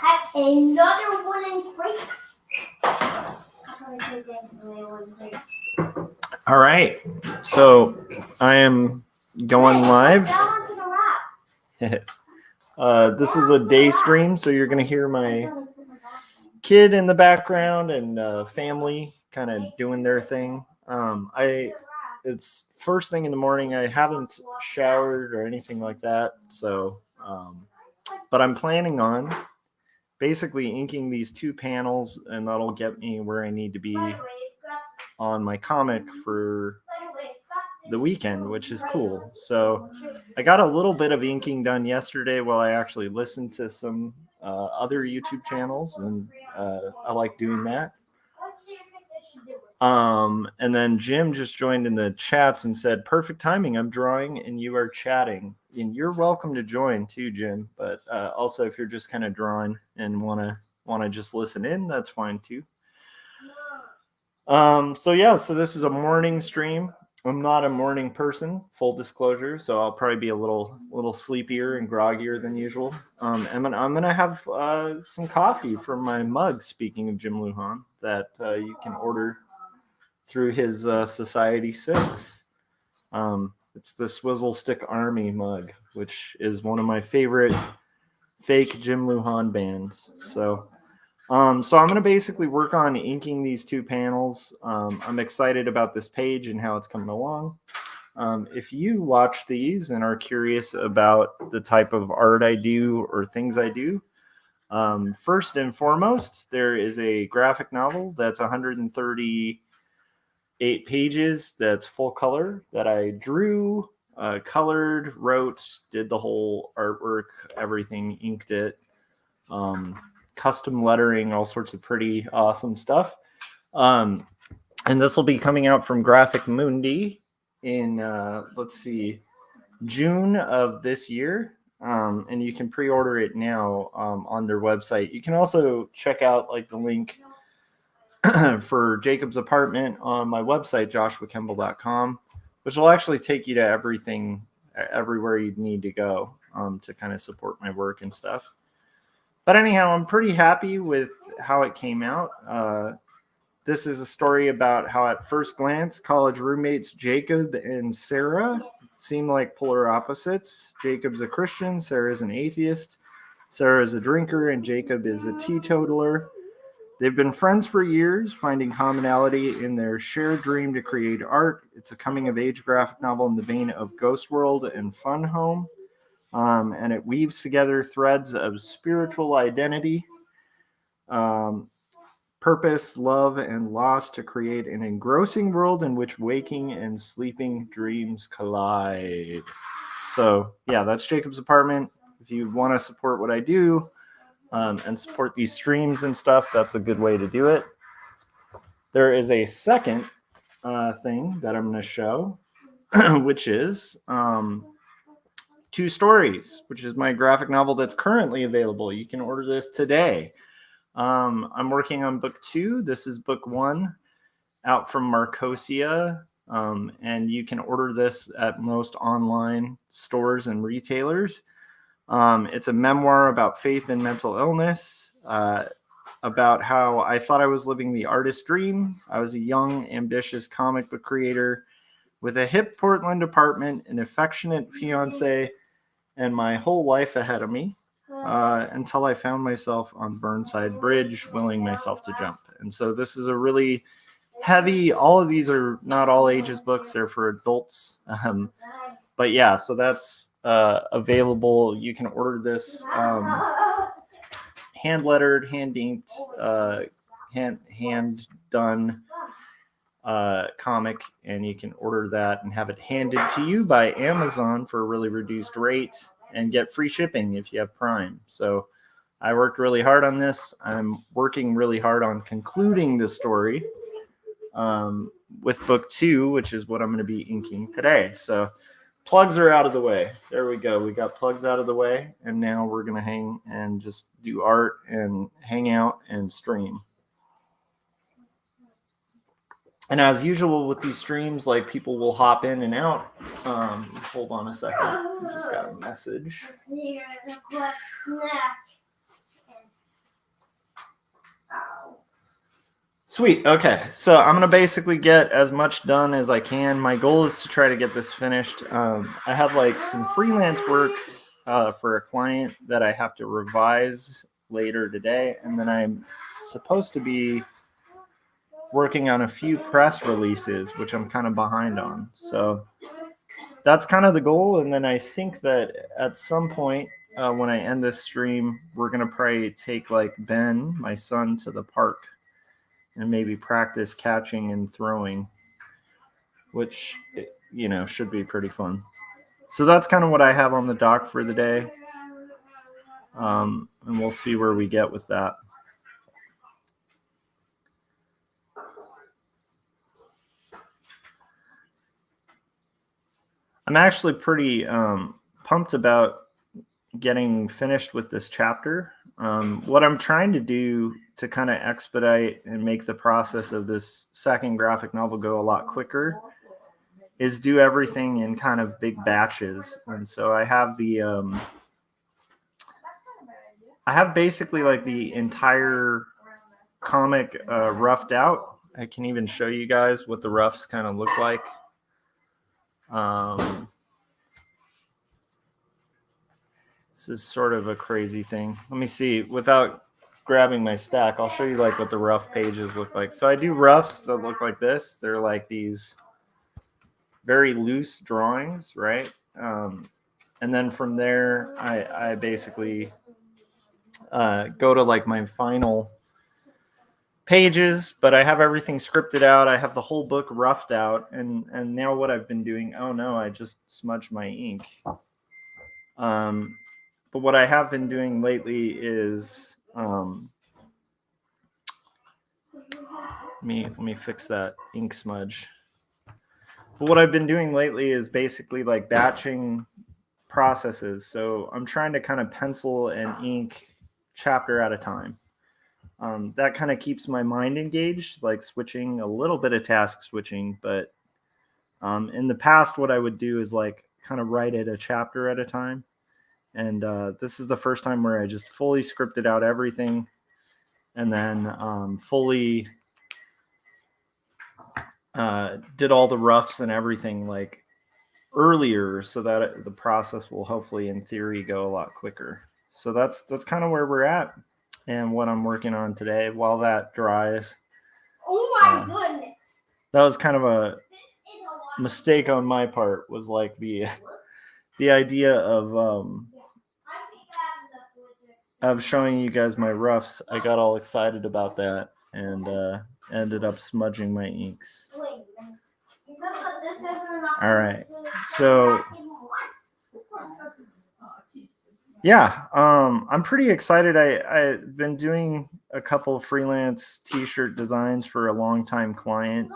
have another wooden crate. All right, so I am going live. This is a day stream, so you're going to hear my kid in the background and family kind of doing their thing. It's first thing in the morning. I haven't showered or anything like that, so but I'm planning on basically inking these 2 panels, and that'll get me where I need to be on my comic for the weekend, which is cool. So I got a little bit of inking done yesterday while I actually listened to some other YouTube channels, and I like doing that. And then Jim just joined in the chats and said, perfect timing, I'm drawing and you are chatting. And you're welcome to join too, Jim, but also if you're just kind of drawing and want to just listen in, that's fine too. So this is a morning stream. I'm not a morning person, full disclosure, so I'll probably be a little sleepier and groggier than usual. And I'm gonna have some coffee from my mug. Speaking of Jim Lujan, that you can order through his Society 6. It's the Swizzle Stick Army mug, which is one of my favorite fake Jim Lujan bands. So I'm going to basically work on inking these 2 panels. I'm excited about this page and how it's coming along. If you watch these and are curious about the type of art I do or things I do, first and foremost, there is a graphic novel that's 138 pages that's full color that I drew, colored, wrote, did the whole artwork, everything, inked it. Custom lettering, all sorts of pretty awesome stuff. And this will be coming out from Graphic Mundi in, June of this year. And you can pre-order it now on their website. You can also check out the link for Jacob's apartment on my website, joshuakemble.com, which will actually take you to everywhere you need to go to kind of support my work and stuff. But anyhow, I'm pretty happy with how it came out. This is a story about how at first glance, college roommates Jacob and Sarah seem like polar opposites. Jacob's a Christian, Sarah's an atheist. Sarah is a drinker, and Jacob is a teetotaler. They've been friends for years, finding commonality in their shared dream to create art. It's a coming-of-age graphic novel in the vein of Ghost World and Fun Home. And it weaves together threads of spiritual identity, purpose, love, and loss to create an engrossing world in which waking and sleeping dreams collide. So, yeah, that's Jacob's apartment. If you want to support what I do and support these streams and stuff, that's a good way to do it. There is a second thing that I'm going to show, which is 2 Stories, which is my graphic novel that's currently available. You can order this today. I'm working on book 2. This is book 1 out from Marcosia. And you can order this at most online stores and retailers. It's a memoir about faith and mental illness, about how I thought I was living the artist dream. I was a young, ambitious comic book creator with a hip Portland apartment, an affectionate fiance, and my whole life ahead of me, until I found myself on Burnside Bridge, willing myself to jump. And so this is a really heavy, all of these are not all ages books, they're for adults. But yeah, so that's available. You can order this hand lettered, hand inked, hand done comic, and you can order that and have it handed to you by Amazon for a really reduced rate and get free shipping if you have Prime. So I worked really hard on this. I'm working really hard on concluding the story with book 2, which is what I'm going to be inking today. So plugs are out of the way. There we go. We got plugs out of the way, and now we're going to hang and just do art and hang out and stream. And as usual with these streams, people will hop in and out. Hold on a second. I just got a message. Sweet. Okay. So I'm going to basically get as much done as I can. My goal is to try to get this finished. I have like some freelance work for a client that I have to revise later today. And then I'm supposed to be working on a few press releases, which I'm kind of behind on. So that's kind of the goal. And then I think that at some point when I end this stream, we're going to probably take like Ben, my son, to the park and maybe practice catching and throwing, which, you know, should be pretty fun. So that's kind of what I have on the dock for the day. And we'll see where we get with that. I'm actually pretty pumped about getting finished with this chapter. What I'm trying to do to kind of expedite and make the process of this second graphic novel go a lot quicker is do everything in kind of big batches. And so I have the I have basically like the entire comic roughed out. I can even show you guys what the roughs kind of look like. This is sort of a crazy thing. Let me see. Without grabbing my stack, I'll show you like what the rough pages look like. So I do roughs that look like this. They're like these very loose drawings, right? And then from there, I basically go to like my final pages, but I have everything scripted out. I have the whole book roughed out, and now what I've been doing. Oh no, I just smudged my ink. But what I have been doing lately is let me fix that ink smudge. But what I've been doing lately is basically like batching processes. So I'm trying to kind of pencil and ink chapter at a time. That kind of keeps my mind engaged, like switching a little bit of task switching. But in the past, what I would do is like kind of write it a chapter at a time. And this is the first time where I just fully scripted out everything and then fully did all the roughs and everything like earlier so that the process will hopefully in theory go a lot quicker. So that's kind of where we're at and what I'm working on today while that dries. Oh my goodness. That was kind of a mistake on my part, was like the idea of showing you guys my roughs. I got all excited about that and ended up smudging my inks. All right, so yeah, I'm pretty excited. I've been doing a couple of freelance t-shirt designs for a long-time client.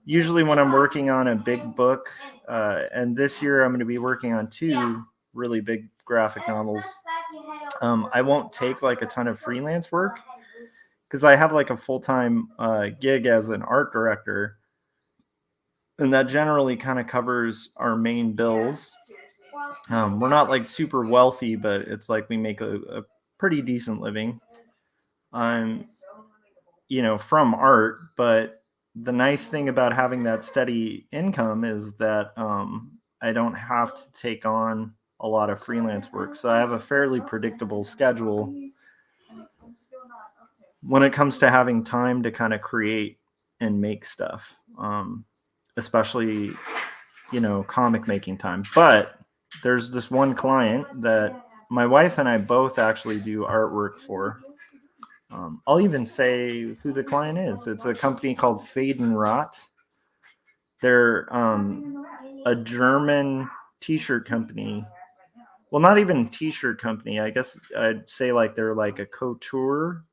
Usually when I'm working on a big book, and this year I'm going to be working on 2 really big graphic novels. I won't take like a ton of freelance work because I have like a full-time gig as an art director, and that generally kind of covers our main bills. We're not like super wealthy, but it's like we make a pretty decent living. You know, from art, but the nice thing about having that steady income is that I don't have to take on a lot of freelance work. So I have a fairly predictable schedule when it comes to having time to kind of create and make stuff, especially, you know, comic making time. But there's this one client that my wife and I both actually do artwork for. I'll even say who the client is. It's a company called Fade and Rot. They're a German t-shirt company. Well, not even t-shirt company. I guess I'd say like they're like a couture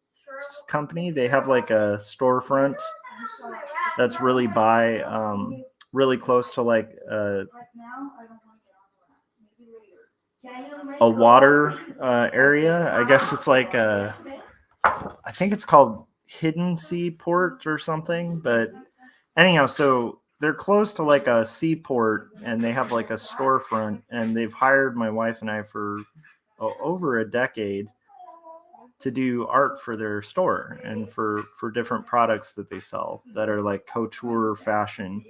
company. They have like a storefront that's really really close to like a water area. I guess it's like I think it's called Hidden Seaport or something. But anyhow, so they're close to like a seaport and they have like a storefront, and they've hired my wife and I for over a decade. to do art for their store and for different products that they sell that are like couture fashion.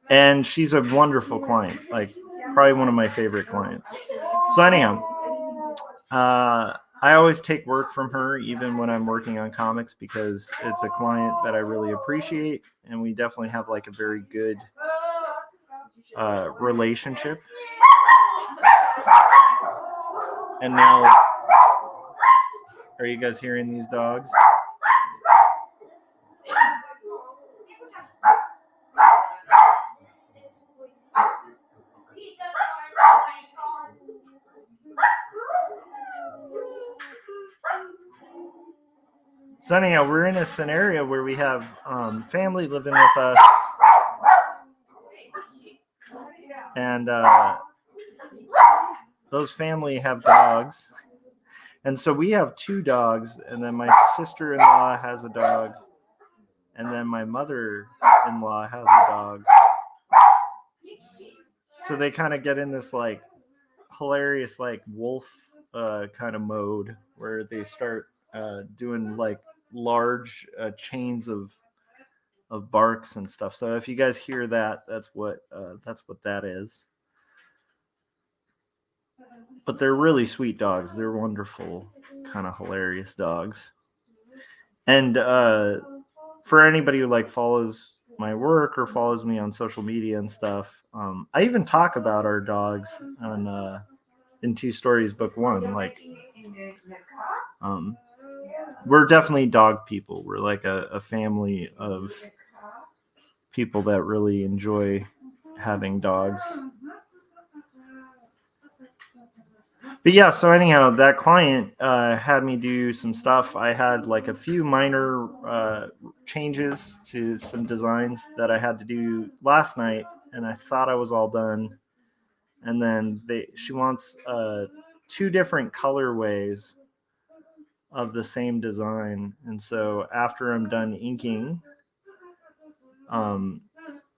And she's a wonderful client, like probably one of my favorite clients. So anyhow, I always take work from her even when I'm working on comics because it's a client that I really appreciate, and we definitely have like a very good relationship. And now, are you guys hearing these dogs? So anyhow, we're in a scenario where we have family living with us, and those family have dogs. And so we have 2 dogs, and then my sister-in-law has a dog, and then my mother-in-law has a dog. So they kind of get in this like hilarious like wolf kind of mode where they start doing like large chains of barks and stuff. So if you guys hear that, that's what that is. But they're really sweet dogs. They're wonderful, kind of hilarious dogs. And for anybody who like follows my work or follows me on social media and stuff, I even talk about our dogs on in 2 Stories Book 1. Like, we're definitely dog people. We're like a family of people that really enjoy having dogs. But yeah, so anyhow, that client had me do some stuff. I had like a few minor changes to some designs that I had to do last night, and I thought I was all done. And then she wants 2 different colorways of the same design. And so after I'm done inking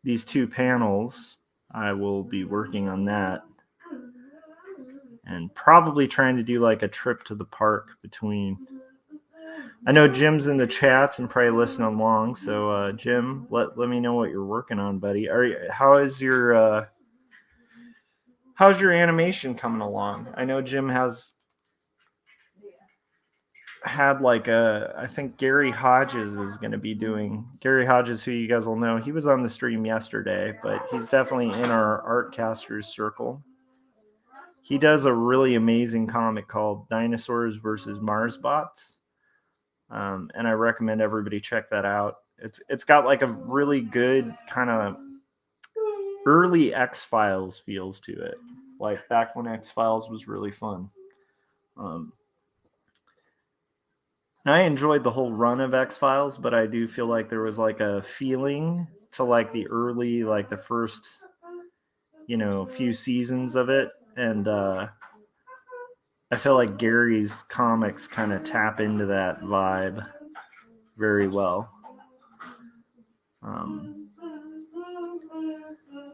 these 2 panels, I will be working on that. And probably trying to do like a trip to the park between. I know Jim's in the chats and probably listening along. So Jim, let me know what you're working on, buddy. How's your animation coming along? I know Jim has had like I think Gary Hodges is going to be doing. Gary Hodges, who you guys will know, he was on the stream yesterday, but he's definitely in our Artcasters circle. He does a really amazing comic called Dinosaurs versus Marsbots. And I recommend everybody check that out. It's got like a really good kind of early X-Files feels to it. Like back when X-Files was really fun. And I enjoyed the whole run of X-Files, but I do feel like there was like a feeling to like the early, like the first, few seasons of it. And I feel like Gary's comics kind of tap into that vibe very well.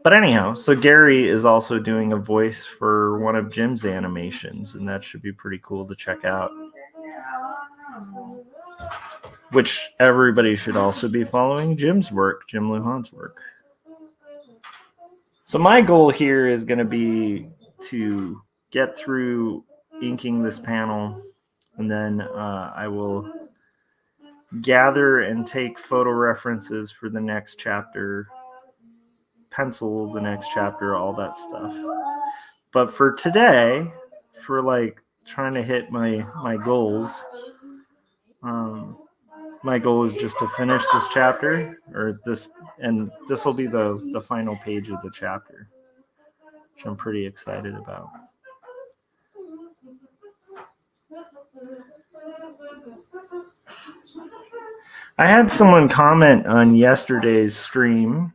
But anyhow, so Gary is also doing a voice for one of Jim's animations, and that should be pretty cool to check out. Which everybody should also be following Jim's work, Jim Lujan's work. So my goal here is going to be to get through inking this panel, and then I will gather and take photo references for the next chapter, pencil the next chapter, all that stuff. But for today, for like trying to hit my goals, my goal is just to finish this chapter, and this will be the final page of the chapter, which I'm pretty excited about. I had someone comment on yesterday's stream,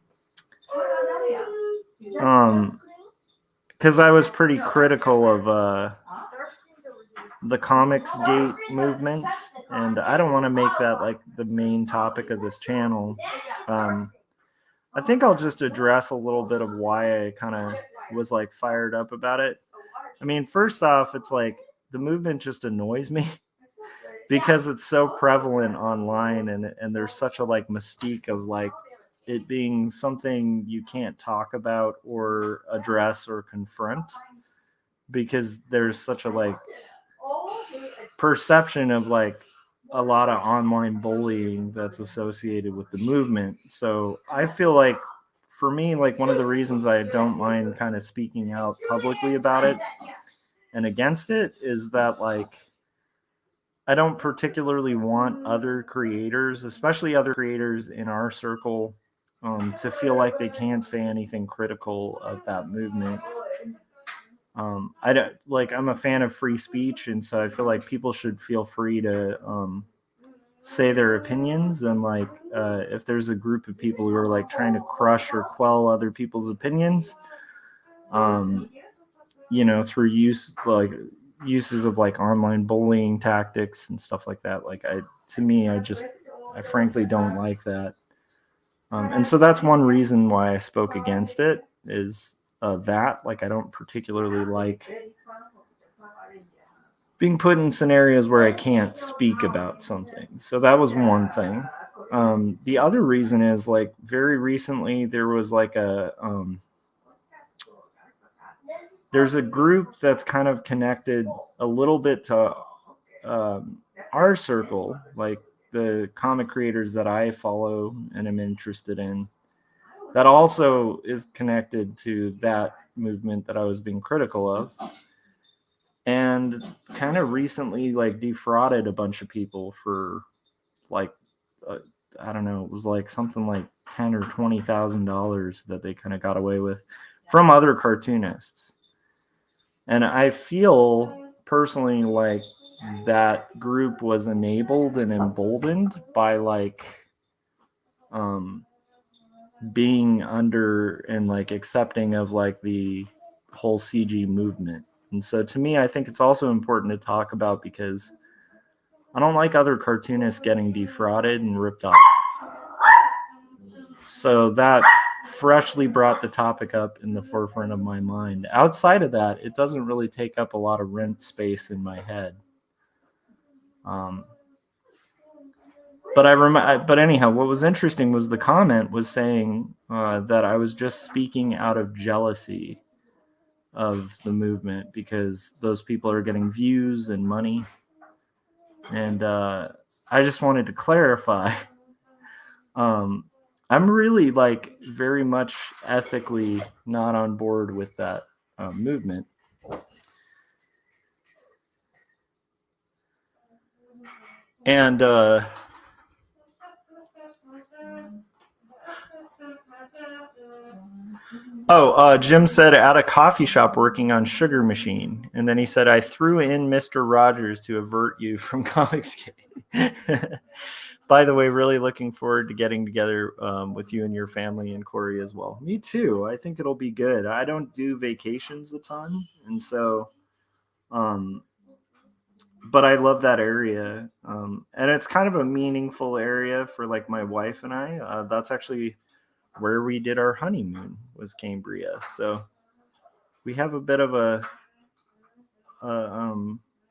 because I was pretty critical of the Comicsgate movement, and I don't want to make that like the main topic of this channel. I think I'll just address a little bit of why I kind of was like fired up about it. I mean, first off, it's like the movement just annoys me because it's so prevalent online, and there's such a like mystique of like it being something you can't talk about or address or confront, because there's such a like perception of like a lot of online bullying that's associated with the movement. So I feel like for me, like one of the reasons I don't mind kind of speaking out publicly about it and against it is that like I don't particularly want other creators, especially other creators in our circle, to feel like they can't say anything critical of that movement. I don't like. I'm a fan of free speech, and so I feel like people should feel free to say their opinions. And like, if there's a group of people who are like trying to crush or quell other people's opinions, through uses of like online bullying tactics and stuff like that. Like I frankly don't like that. And so that's one reason why I spoke against it is that like I don't particularly like being put in scenarios where I can't speak about something. So that was one thing. The other reason is like very recently there was like there's a group that's kind of connected a little bit to our circle, like the comic creators that I follow and am interested in, that also is connected to that movement that I was being critical of, and kind of recently like defrauded a bunch of people for like I don't know, it was like something like $10,000 or $20,000 that they kind of got away with from other cartoonists. And I feel personally like that group was enabled and emboldened by like being under and like accepting of like the whole CG movement. And so to me, I think it's also important to talk about because I don't like other cartoonists getting defrauded and ripped off. So that freshly brought the topic up in the forefront of my mind. Outside of that, it doesn't really take up a lot of rent space in my head. But anyhow, what was interesting was the comment was saying that I was just speaking out of jealousy of the movement because those people are getting views and money. And I just wanted to clarify. I'm really like very much ethically not on board with that movement. And Jim said at a coffee shop working on Sugar Machine. And then he said, I threw in Mr. Rogers to avert you from comics. By the way, really looking forward to getting together with you and your family and Corey as well. Me too. I think it'll be good. I don't do vacations a ton. And so, but I love that area. And it's kind of a meaningful area for like my wife and I. That's actually where we did our honeymoon was Cambria. So we have a bit of a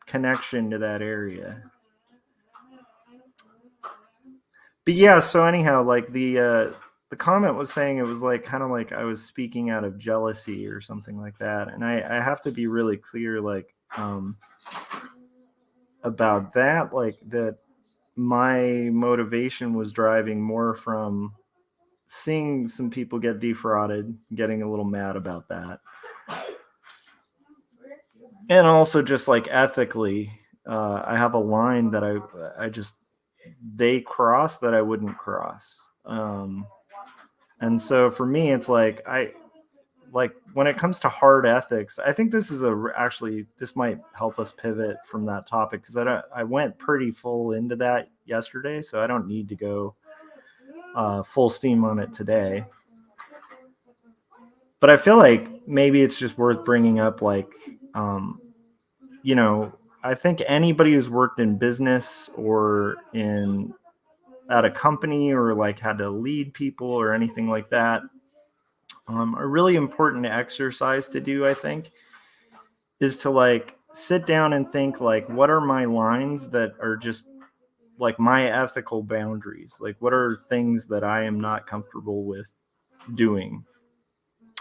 connection to that area. But yeah, so anyhow, like the comment was saying it was like kind of like I was speaking out of jealousy or something like that. And I have to be really clear like about that, like that my motivation was driving more from seeing some people get defrauded, getting a little mad about that. And also just like ethically, I have a line that I just they cross that I wouldn't cross. And so for me, it's like when it comes to hard ethics, I think this is this might help us pivot from that topic because I went pretty full into that yesterday, so I don't need to go full steam on it today. But I feel like maybe it's just worth bringing up, like, I think anybody who's worked in business or at a company or like had to lead people or anything like that, a really important exercise to do, I think, is to like sit down and think, like, what are my lines that are just like my ethical boundaries? Like, what are things that I am not comfortable with doing?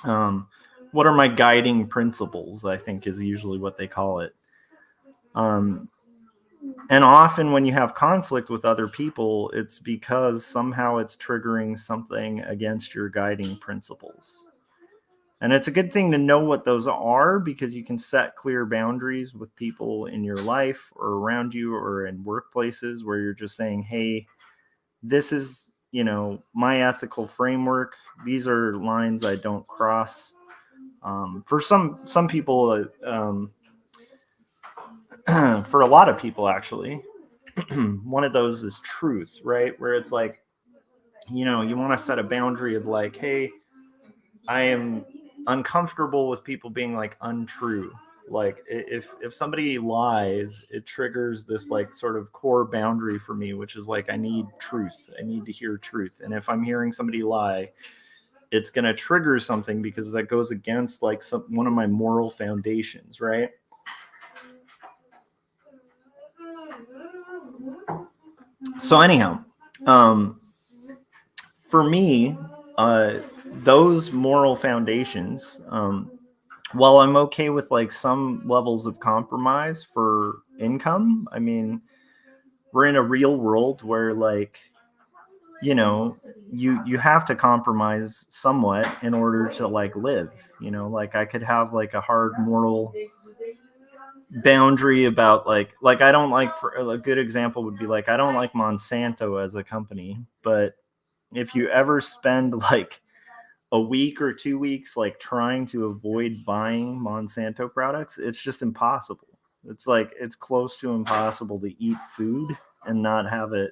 What are my guiding principles, I think is usually what they call it. And often when you have conflict with other people, it's because somehow it's triggering something against your guiding principles. And it's a good thing to know what those are, because you can set clear boundaries with people in your life or around you or in workplaces where you're just saying, hey, this is, my ethical framework. These are lines I don't cross. For some people, for a lot of people, actually, one of those is truth, right? Where it's like, you want to set a boundary of like, hey, I am uncomfortable with people being like untrue. Like if somebody lies, it triggers this like sort of core boundary for me, which is like, I need truth. I need to hear truth. And if I'm hearing somebody lie, it's going to trigger something because that goes against like one of my moral foundations, right? So anyhow, for me, those moral foundations, while I'm okay with like some levels of compromise for income, I mean, we're in a real world where like, you have to compromise somewhat in order to like live. Like I could have like a hard moral boundary about like I don't like, for a good example would be like, I don't like Monsanto as a company, but if you ever spend like a week or 2 weeks like trying to avoid buying Monsanto products, it's just impossible. It's like it's close to impossible to eat food and not have it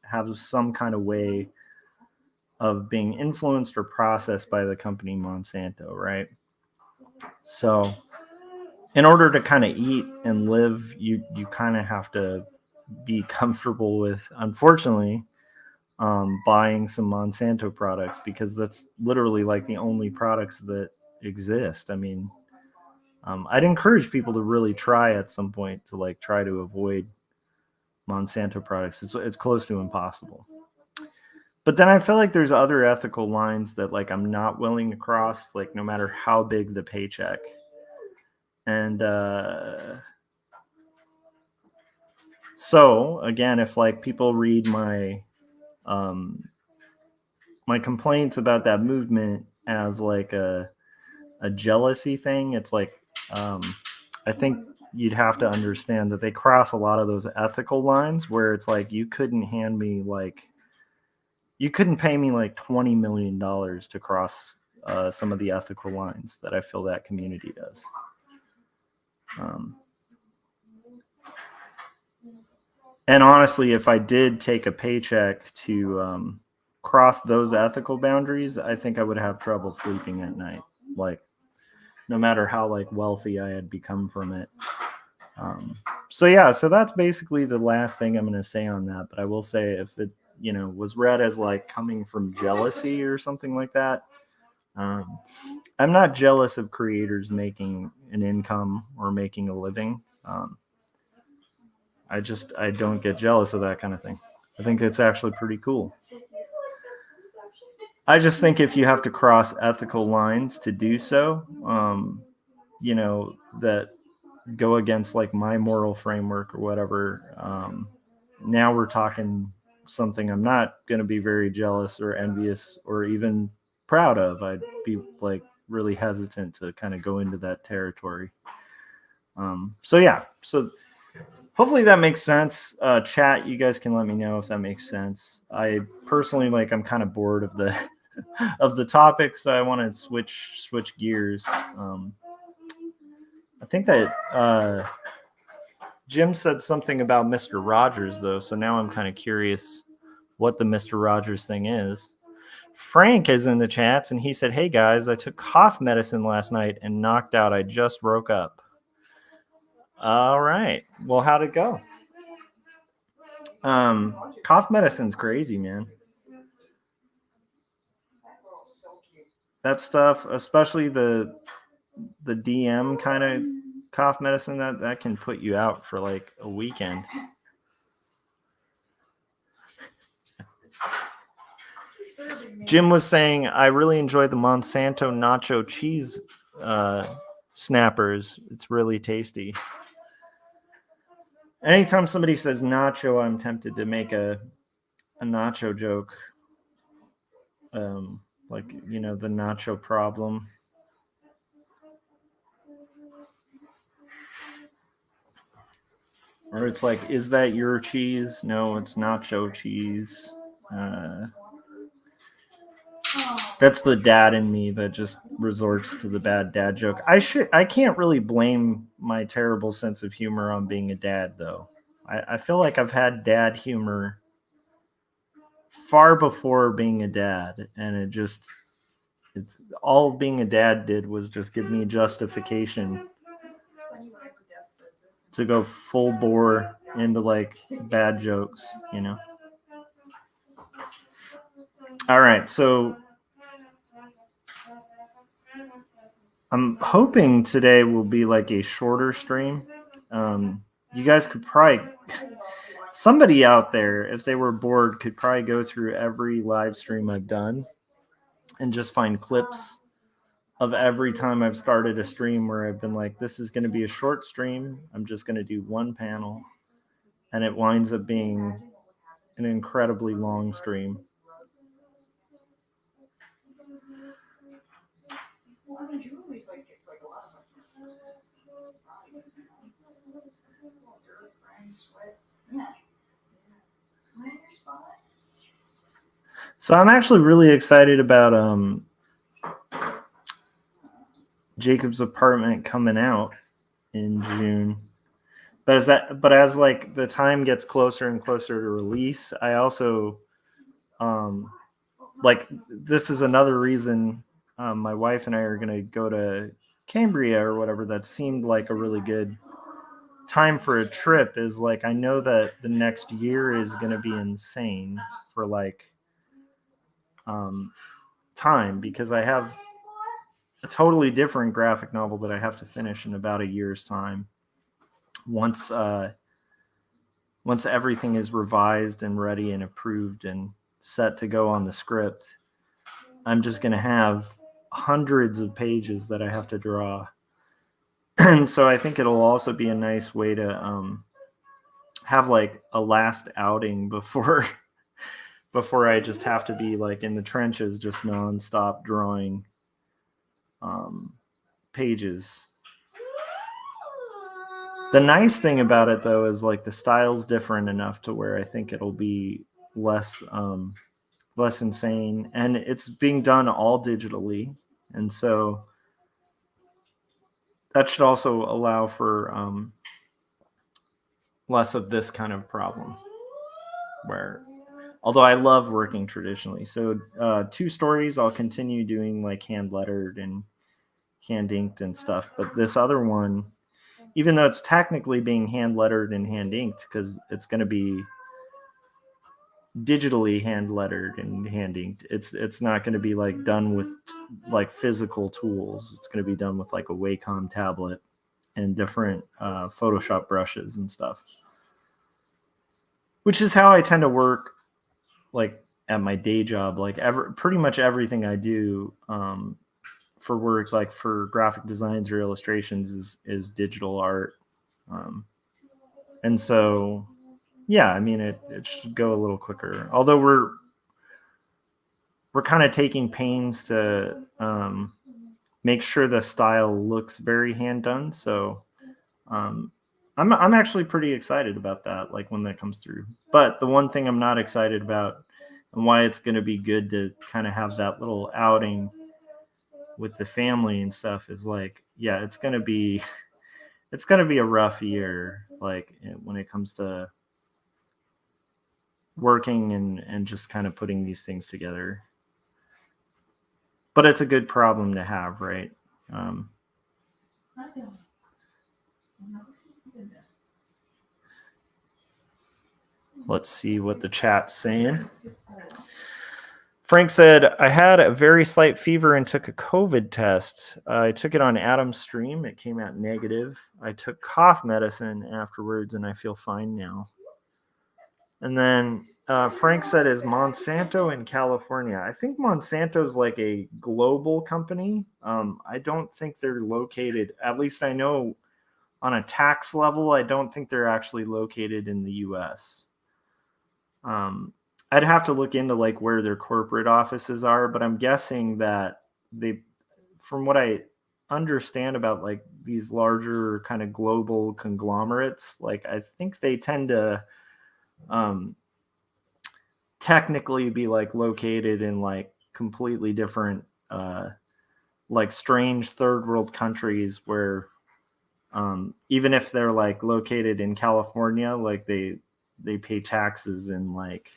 have some kind of way of being influenced or processed by the company Monsanto, right? So in order to kind of eat and live, you kind of have to be comfortable with, unfortunately, buying some Monsanto products, because that's literally like the only products that exist. I mean, I'd encourage people to really try at some point to like try to avoid Monsanto products. It's close to impossible. But then I feel like there's other ethical lines that like I'm not willing to cross, like no matter how big the paycheck. And so again, if like people read my my complaints about that movement as like a jealousy thing, it's like I think you'd have to understand that they cross a lot of those ethical lines where it's like you couldn't pay me like $20 million to cross some of the ethical lines that I feel that community does. And honestly, if I did take a paycheck to cross those ethical boundaries, I think I would have trouble sleeping at night. Like, no matter how like wealthy I had become from it. So that's basically the last thing I'm going to say on that. But I will say, if it was read as like coming from jealousy or something like that, I'm not jealous of creators making an income or making a living. I don't get jealous of that kind of thing. I think it's actually pretty cool. I just think if you have to cross ethical lines to do so, that go against like my moral framework or whatever, now we're talking something I'm not going to be very jealous or envious or even proud of. I'd be like really hesitant to kind of go into that territory. So hopefully that makes sense. Chat, you guys can let me know if that makes sense. I personally I'm kind of bored of the of the topics, so I want to switch gears. I think that Jim said something about Mr. Rogers, though, so now I'm kind of curious what the Mr. Rogers thing is. Frank is in the chats, and he said, "Hey, guys, I took cough medicine last night and knocked out. I just woke up." All right. Well, how'd it go? Cough medicine's crazy, man. That stuff, especially the DM kind of cough medicine, that can put you out for like a weekend. Jim was saying, I really enjoy the Monsanto nacho cheese snappers. It's really tasty. Anytime somebody says nacho, I'm tempted to make a nacho joke. Like, you know, the nacho problem. Or it's like, is that your cheese? No, it's nacho cheese. That's the dad in me that just resorts to the bad dad joke. I can't really blame my terrible sense of humor on being a dad, though. I feel like I've had dad humor far before being a dad, and it's all being a dad did was just give me justification to go full bore into like bad jokes, you know. All right, so I'm hoping today will be like a shorter stream. You guys could probably, somebody out there, if they were bored, could probably go through every live stream I've done and just find clips of every time I've started a stream where I've been like, this is going to be a short stream. I'm just going to do one panel. And it winds up being an incredibly long stream. So I'm actually really excited about Jacob's Apartment coming out in June. But as like the time gets closer and closer to release, I also like this is another reason my wife and I are gonna go to Cambria or whatever. That seemed like a really good time for a trip. Is like I know that the next year is gonna be insane for like time, because I have a totally different graphic novel that I have to finish in about a year's time. Once everything is revised and ready and approved and set to go on the script, I'm just going to have hundreds of pages that I have to draw. And so I think it'll also be a nice way to have like a last outing before I just have to be like in the trenches, just nonstop drawing pages. The nice thing about it, though, is like the style's different enough to where I think it'll be less insane, and it's being done all digitally, and so that should also allow for less of this kind of problem. Where, although I love working traditionally, so 2 stories I'll continue doing like hand lettered and hand inked and stuff, but this other one, even though it's technically being hand lettered and hand inked, because it's going to be digitally hand lettered and hand inked, it's not going to be like done with like physical tools. It's going to be done with like a Wacom tablet and different Photoshop brushes and stuff, which is how I tend to work like at my day job. Like pretty much everything I do for work, like for graphic designs or illustrations, is digital art. And so, yeah, I mean, it should go a little quicker. Although we're kind of taking pains to make sure the style looks very hand done. So I'm actually pretty excited about that, like when that comes through. But the one thing I'm not excited about, and why it's going to be good to kind of have that little outing with the family and stuff, is like, yeah, it's going to be a rough year, like when it comes to working and just kind of putting these things together. But it's a good problem to have, right? Let's see what the chat's saying. Frank said, I had a very slight fever and took a COVID test. I took it on Adam's stream. It came out negative. I took cough medicine afterwards, and I feel fine now. And then Frank said, is Monsanto in California? I think Monsanto's like a global company. I don't think they're located, at least I know on a tax level, I don't think they're actually located in the U.S. I'd have to look into like where their corporate offices are, but I'm guessing that they, from what I understand about like these larger kind of global conglomerates, like I think they tend to technically be like located in like completely different like strange third world countries where even if they're like located in California, like they pay taxes in like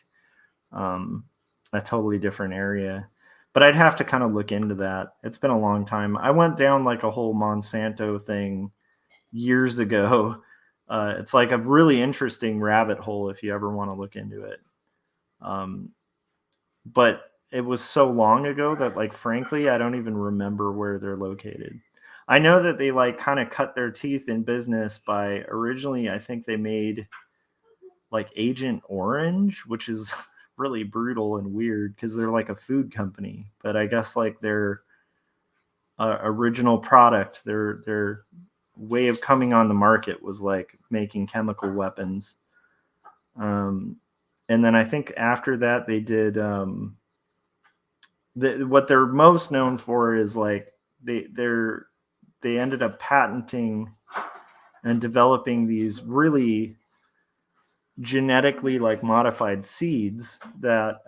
a totally different area. But I'd have to kind of look into that. It's been a long time. I went down like a whole Monsanto thing years ago. It's like a really interesting rabbit hole if you ever want to look into it. But it was so long ago that like frankly I don't even remember where they're located. I know that they like kind of cut their teeth in business by originally I think they made like Agent Orange, which is really brutal and weird because they're like a food company. But I guess like their original product, their way of coming on the market was like making chemical weapons. And then I think after that they did what they're most known for is like they ended up patenting and developing these really genetically like modified seeds that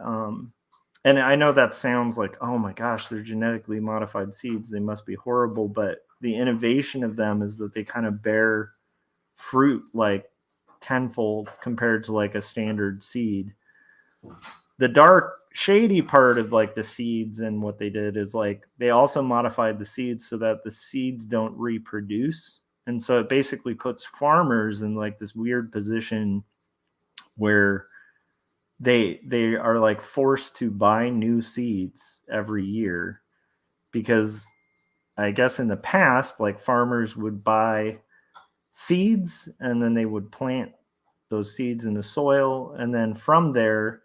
and I know that sounds like, oh my gosh, they're genetically modified seeds, they must be horrible, but the innovation of them is that they kind of bear fruit like tenfold compared to like a standard seed. The dark shady part of like the seeds and what they did is like they also modified the seeds so that the seeds don't reproduce, and so it basically puts farmers in like this weird position where they are like forced to buy new seeds every year, because I guess in the past like farmers would buy seeds and then they would plant those seeds in the soil, and then from there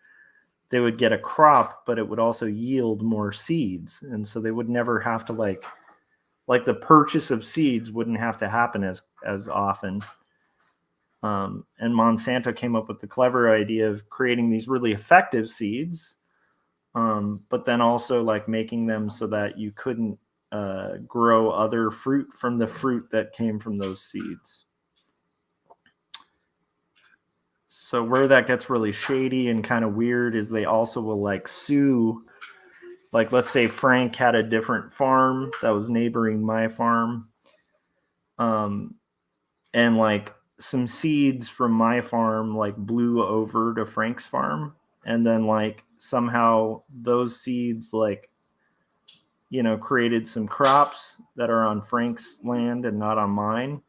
they would get a crop, but it would also yield more seeds. And so they would never have to like the purchase of seeds wouldn't have to happen as often. And Monsanto came up with the clever idea of creating these really effective seeds, but then also like making them so that you couldn't grow other fruit from the fruit that came from those seeds. So where that gets really shady and kind of weird is they also will like sue, like let's say Frank had a different farm that was neighboring my farm, and like some seeds from my farm like blew over to Frank's farm, and then like somehow those seeds like created some crops that are on Frank's land and not on mine.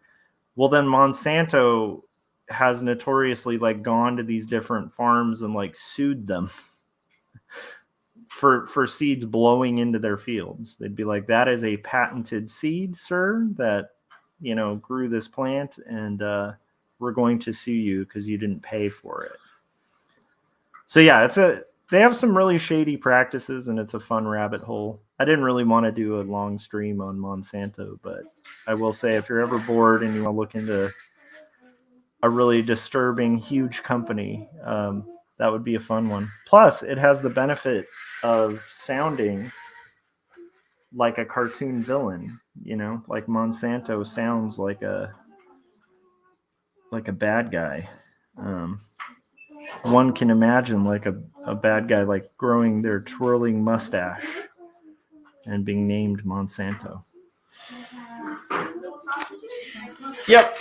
Well, then Monsanto has notoriously like gone to these different farms and like sued them for seeds blowing into their fields. They'd be like, that is a patented seed, sir, that grew this plant, and we're going to sue you because you didn't pay for it. So yeah, they have some really shady practices, and it's a fun rabbit hole. I didn't really want to do a long stream on Monsanto, but I will say if you're ever bored and you want to look into a really disturbing, huge company, that would be a fun one. Plus, it has the benefit of sounding like a cartoon villain, like Monsanto sounds like a bad guy. One can imagine like a bad guy like growing their twirling mustache and being named Monsanto. Yep.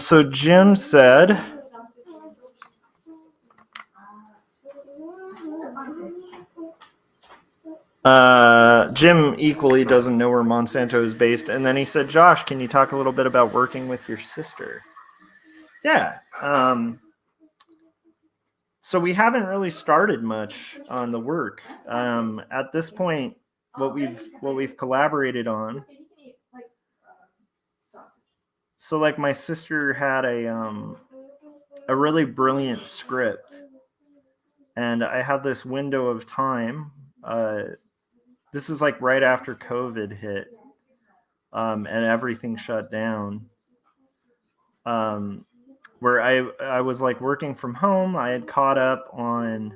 So Jim said, Jim equally doesn't know where Monsanto is based. And then he said, Josh, can you talk a little bit about working with your sister? Yeah. So we haven't really started much on the work. At this point, what we've collaborated on. So like my sister had a really brilliant script, and I had this window of time. This is like right after COVID hit, and everything shut down. Where I was like working from home. I had caught up on.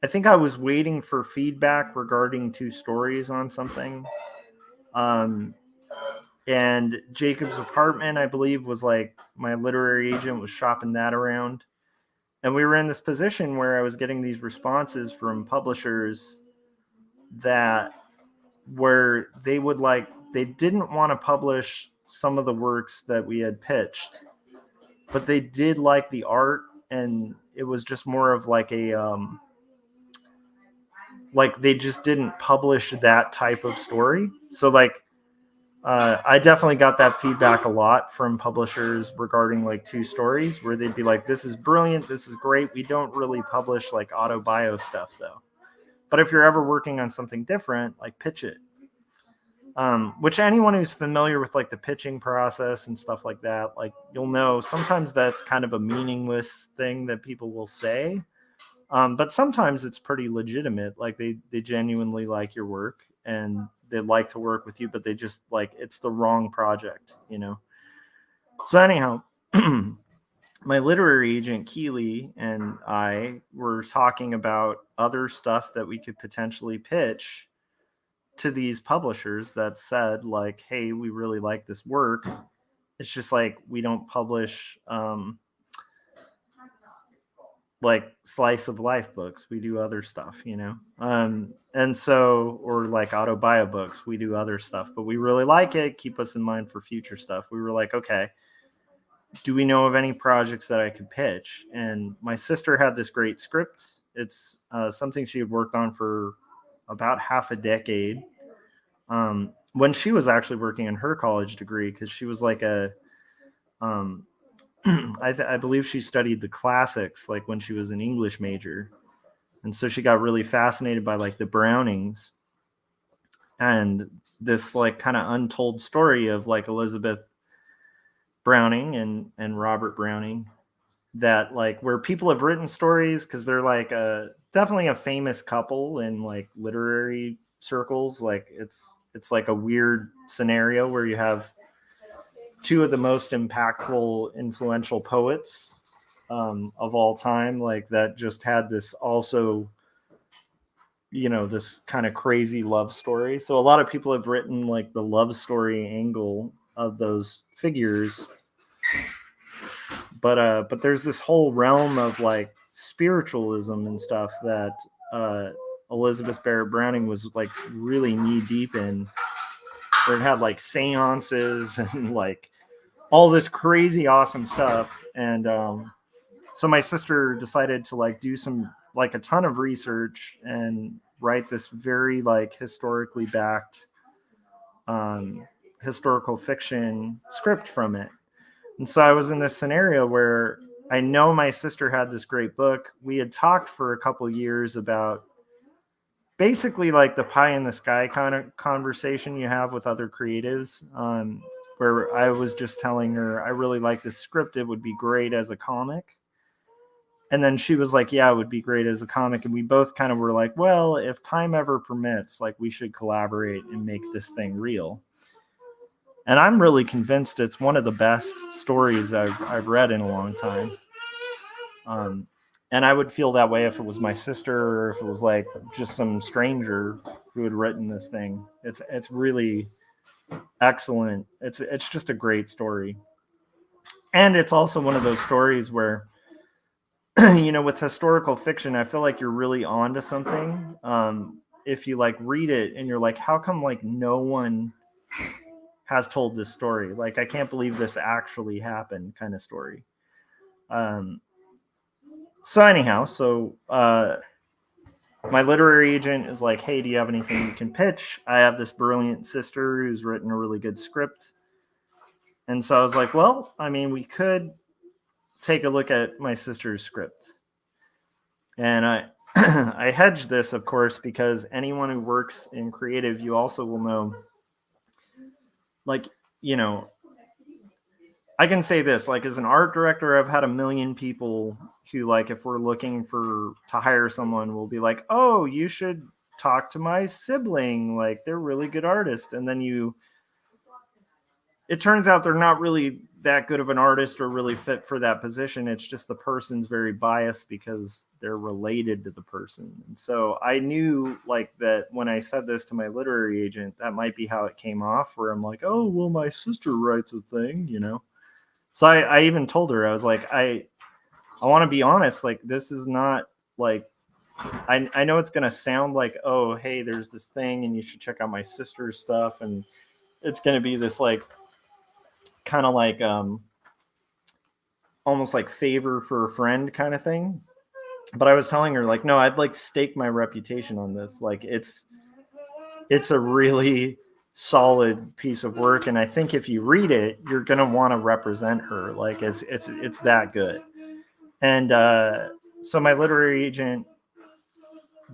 I think I was waiting for feedback regarding 2 stories on something. And Jacob's Apartment, I believe, was like my literary agent was shopping that around. And we were in this position where I was getting these responses from publishers that where they would like they didn't want to publish some of the works that we had pitched, but they did like the art, and it was just more of like a like they just didn't publish that type of story. So like I definitely got that feedback a lot from publishers regarding like 2 stories where they'd be like, this is brilliant, this is great. We don't really publish like autobio stuff though. But if you're ever working on something different, like pitch it. Which anyone who's familiar with like the pitching process and stuff like that, like you'll know sometimes that's kind of a meaningless thing that people will say. But sometimes it's pretty legitimate. Like they genuinely like your work and they'd like to work with you, but they just like it's the wrong project, you know? So anyhow, my literary agent Keeley and I were talking about other stuff that we could potentially pitch to these publishers that said like, hey, we really like this work. It's just like we don't publish like slice of life books. We do other stuff, you know? And so, or like autobio books, we do other stuff, but we really like it. Keep us in mind for future stuff. We were like, okay, do we know of any projects that I could pitch? And my sister had this great script. It's something she had worked on for about half a decade. When she was actually working on her college degree, because she was like a I believe she studied the classics like when she was an English major. And so she got really fascinated by like the Brownings and this like kind of untold story of like Elizabeth Browning and Robert Browning, that like where people have written stories because they're like definitely a famous couple in like literary circles. Like it's like a weird scenario where you have 2 of the most impactful, influential poets of all time, like that just had this also, you know, this kind of crazy love story. So a lot of people have written like the love story angle of those figures, but there's this whole realm of like spiritualism and stuff that Elizabeth Barrett Browning was like really knee deep in, where it had like seances and like all this crazy awesome stuff. And so my sister decided to like do some like a ton of research and write this very like historically backed historical fiction script from it. And so I was in this scenario where I know my sister had this great book. We had talked for a couple of years about basically like the pie in the sky kind of conversation you have with other creatives, where I was just telling her, I really like this script. It would be great as a comic. And then she was like, yeah, it would be great as a comic. And we both kind of were like, well, if time ever permits, like we should collaborate and make this thing real. And I'm really convinced it's one of the best stories I've read in a long time. And I would feel that way if it was my sister or if it was like just some stranger who had written this thing. It's really excellent. It's just a great story. And it's also one of those stories where, you know, with historical fiction, I feel like you're really onto something. If you like read it and you're like, how come like no one has told this story? Like, I can't believe this actually happened kind of story. So anyhow, my literary agent is like, hey, do you have anything you can pitch? I have this brilliant sister who's written a really good script. And so I was like, well, I mean, we could take a look at my sister's script. And I I hedge this, of course, because anyone who works in creative, you also will know, like, you know, I can say this, like, as an art director, I've had a million people who, like, if we're looking to hire someone, will be like, oh, you should talk to my sibling, like, they're really good artists. And then it turns out they're not really that good of an artist or really fit for that position. It's just the person's very biased because they're related to the person. And so I knew, like, that when I said this to my literary agent, that might be how it came off, where I'm like, oh, well, my sister writes a thing, you know? So I even told her, I was like, I want to be honest, like, this is not, like, I know it's going to sound like, oh, hey, there's this thing and you should check out my sister's stuff. And it's going to be this, like, kind of like, almost like favor for a friend kind of thing. But I was telling her, like, no, I'd like stake my reputation on this. Like, it's a really solid piece of work, and I think if you read it, you're gonna want to represent her. Like, it's that good. And so my literary agent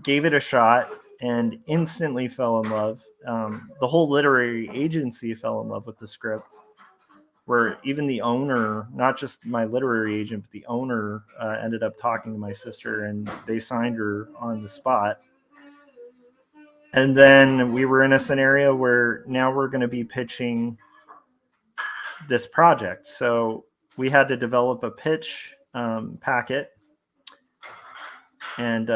gave it a shot and instantly fell in love. The whole literary agency fell in love with the script, where even the owner, not just my literary agent, but the owner ended up talking to my sister, and they signed her on the spot. And then we were in a scenario where now we're going to be pitching this project. So we had to develop a pitch packet, and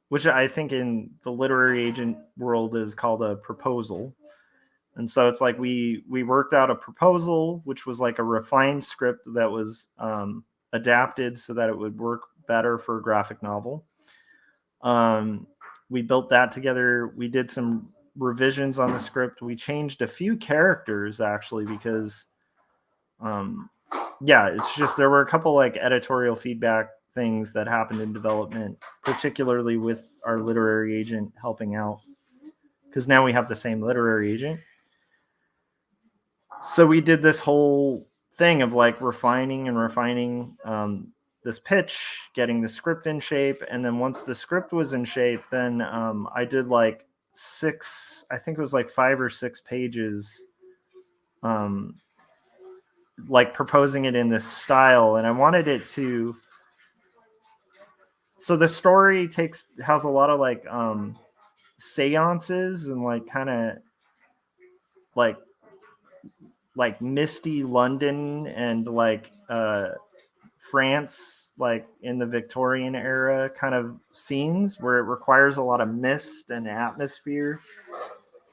which I think in the literary agent world is called a proposal. And so it's like we worked out a proposal, which was like a refined script that was adapted so that it would work better for a graphic novel. We built that together. We did some revisions on the script. We changed a few characters, actually, because it's just there were a couple like editorial feedback things that happened in development, particularly with our literary agent helping out, because now we have the same literary agent. So we did this whole thing of like refining this pitch, getting the script in shape. And then once the script was in shape, then I did like 5 or 6 pages, like proposing it in this style. And I wanted it to, so the story has a lot of like seances and like kind of like misty London and like France, like in the Victorian era kind of scenes where it requires a lot of mist and atmosphere.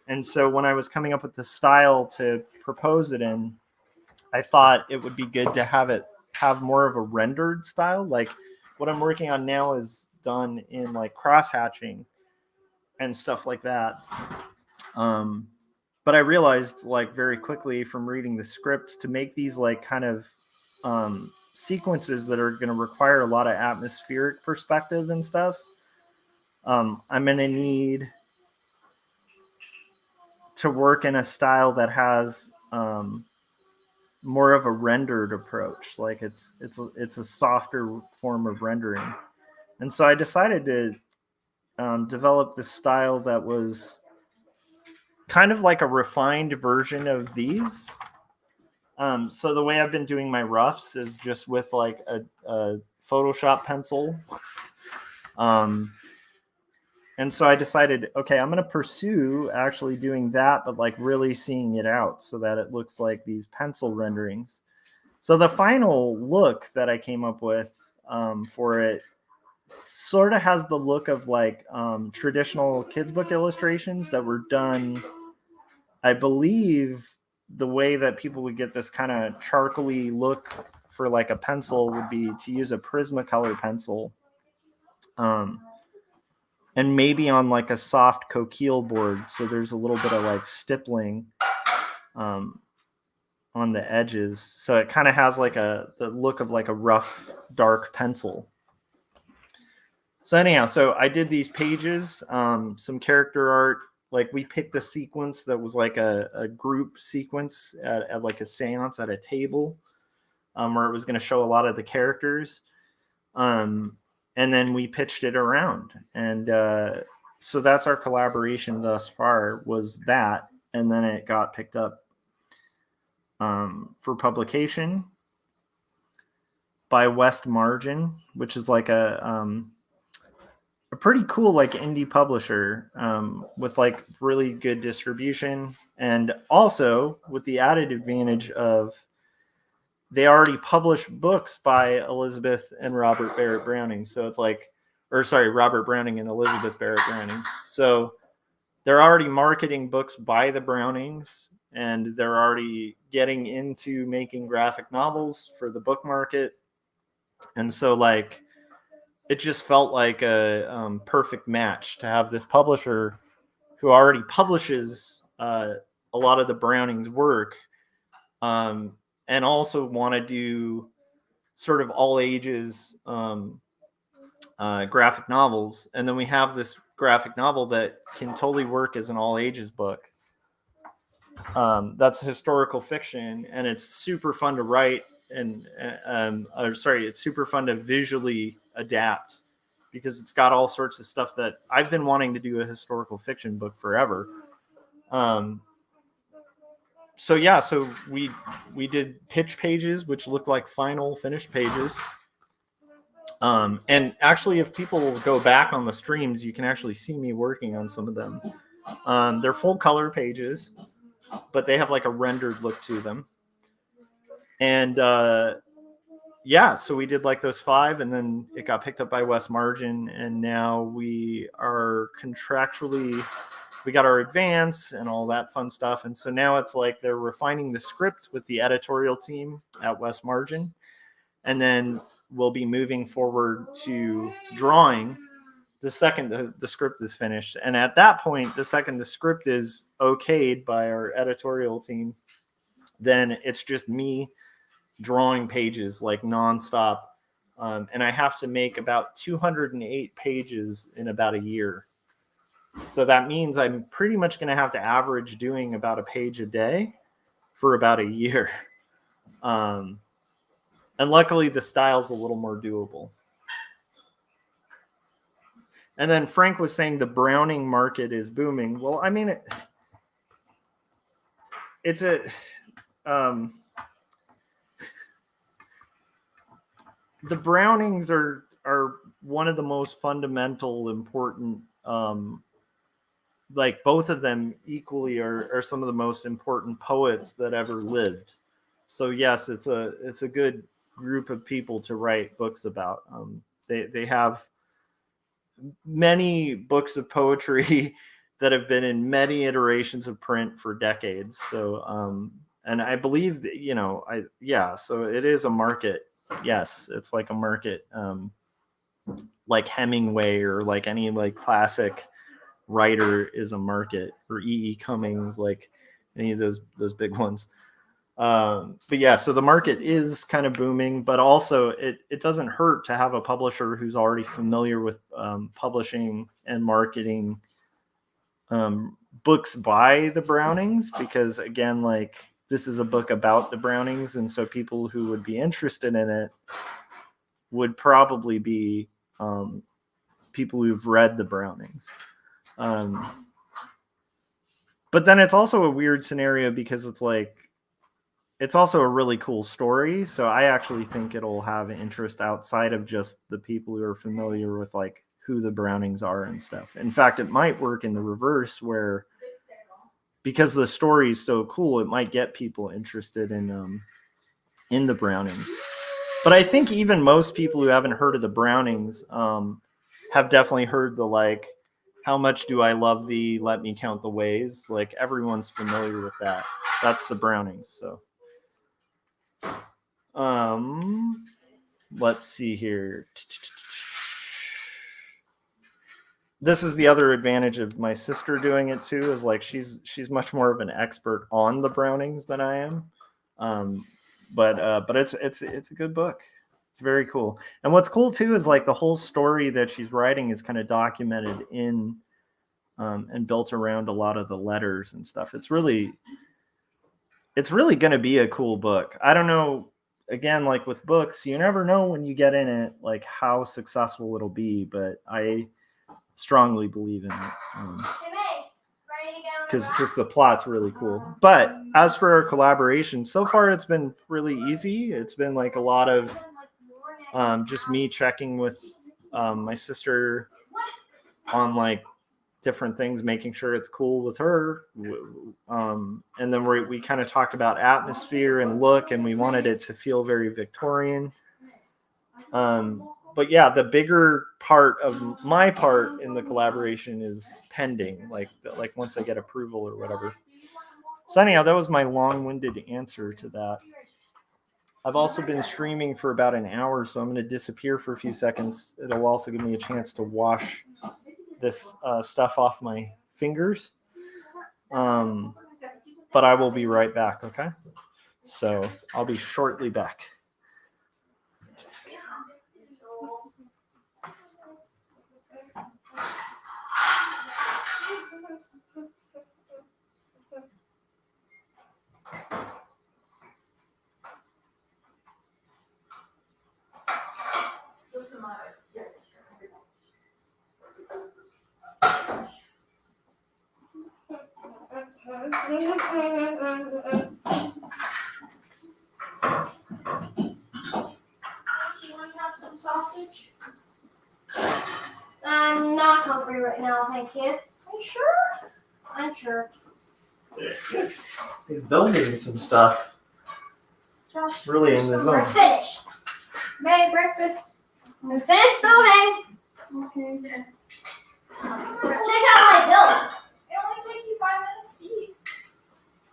And so when I was coming up with the style to propose it in, I thought it would be good to have more of a rendered style. Like what I'm working on now is done in like cross hatching and stuff like that. But I realized like very quickly from reading the script, to make these like kind of sequences that are going to require a lot of atmospheric perspective and stuff, I'm going to need to work in a style that has more of a rendered approach. Like it's a softer form of rendering. And so I decided to develop this style that was kind of like a refined version of these. So the way I've been doing my roughs is just with like a Photoshop pencil. And so I decided, okay, I'm going to pursue actually doing that, but like really seeing it out so that it looks like these pencil renderings. So the final look that I came up with for it sort of has the look of like traditional kids book illustrations that were done, I believe the way that people would get this kind of charcoaly look for like a pencil would be to use a Prismacolor pencil. And maybe on like a soft coquille board. So there's a little bit of like stippling on the edges. So it kind of has like the look of like a rough, dark pencil. So anyhow, so I did these pages, some character art. Like we picked a sequence that was like a group sequence at like a seance at a table, where it was going to show a lot of the characters. and then we pitched it around. And so that's our collaboration thus far, was that. And then it got picked up for publication by West Margin, which is like a pretty cool like indie publisher with like really good distribution, and also with the added advantage of they already published books by Elizabeth and Robert Barrett Browning. So it's like, or sorry, Robert Browning and Elizabeth Barrett Browning. So they're already marketing books by the Brownings, and they're already getting into making graphic novels for the book market. And so like, it just felt like a perfect match to have this publisher who already publishes a lot of the Brownings work, and also want to do sort of all ages graphic novels. And then we have this graphic novel that can totally work as an all ages book. That's historical fiction, and it's super fun to write, and it's super fun to visually adapt, because it's got all sorts of stuff that I've been wanting to do a historical fiction book forever. So we did pitch pages, which look like final finished pages. And actually, if people go back on the streams, you can actually see me working on some of them. They're full color pages, but they have like a rendered look to them. And so we did like those 5, and then it got picked up by West Margin, and now we are contractually, we got our advance and all that fun stuff. And so now it's like they're refining the script with the editorial team at West Margin, and then we'll be moving forward to drawing the second the script is finished. And at that point, the second the script is okayed by our editorial team, then it's just me drawing pages like nonstop. And I have to make about 208 pages in about a year. So that means I'm pretty much going to have to average doing about a page a day for about a year. And luckily the style's a little more doable. And then Frank was saying the Browning market is booming. Well, I mean, it's a the Brownings are one of the most fundamental, important, like both of them equally are some of the most important poets that ever lived. So yes, it's a good group of people to write books about. They have many books of poetry that have been in many iterations of print for decades. So and I believe that, so it is a market. Yes, it's like a market, like Hemingway or like any like classic writer is a market, or E.E. Cummings, like any of those big ones. But yeah, so the market is kind of booming, but also it doesn't hurt to have a publisher who's already familiar with publishing and marketing books by the Brownings, because again, like this is a book about the Brownings, and so people who would be interested in it would probably be people who've read the Brownings. But then it's also a weird scenario, because it's like, it's also a really cool story. So I actually think it'll have interest outside of just the people who are familiar with like who the Brownings are and stuff. In fact, it might work in the reverse, where because the story is so cool, it might get people interested in the Brownings. But I think even most people who haven't heard of the Brownings have definitely heard the like, how much do I love thee? Let me count the ways. Like everyone's familiar with that. That's the Brownings. So, let's see here. This is the other advantage of my sister doing it too, is like she's much more of an expert on the Brownings than I am. But it's a good book. It's very cool. And what's cool too is like the whole story that she's writing is kind of documented in and built around a lot of the letters and stuff. It's really going to be a cool book. I don't know again, like with books, you never know when you get in it, like how successful it'll be. But I strongly believe in it. Because just the plot's really cool. But as for our collaboration, so far it's been really easy. It's been like a lot of just me checking with my sister on like different things, making sure it's cool with her. And then we kind of talked about atmosphere and look, and we wanted it to feel very Victorian. But yeah, the bigger part of my part in the collaboration is pending, like once I get approval or whatever. So anyhow, that was my long-winded answer to that. I've also been streaming for about an hour, so I'm going to disappear for a few seconds. It'll also give me a chance to wash this stuff off my fingers. But I will be right back, okay? So I'll be shortly back. Some sausage? I'm not hungry right now, thank you. Are you sure? I'm sure. He's building some stuff. Josh, Really in the zone. We're finished. Merry breakfast. We're finished building. Okay. Check out what I built. It only took you 5 minutes to eat.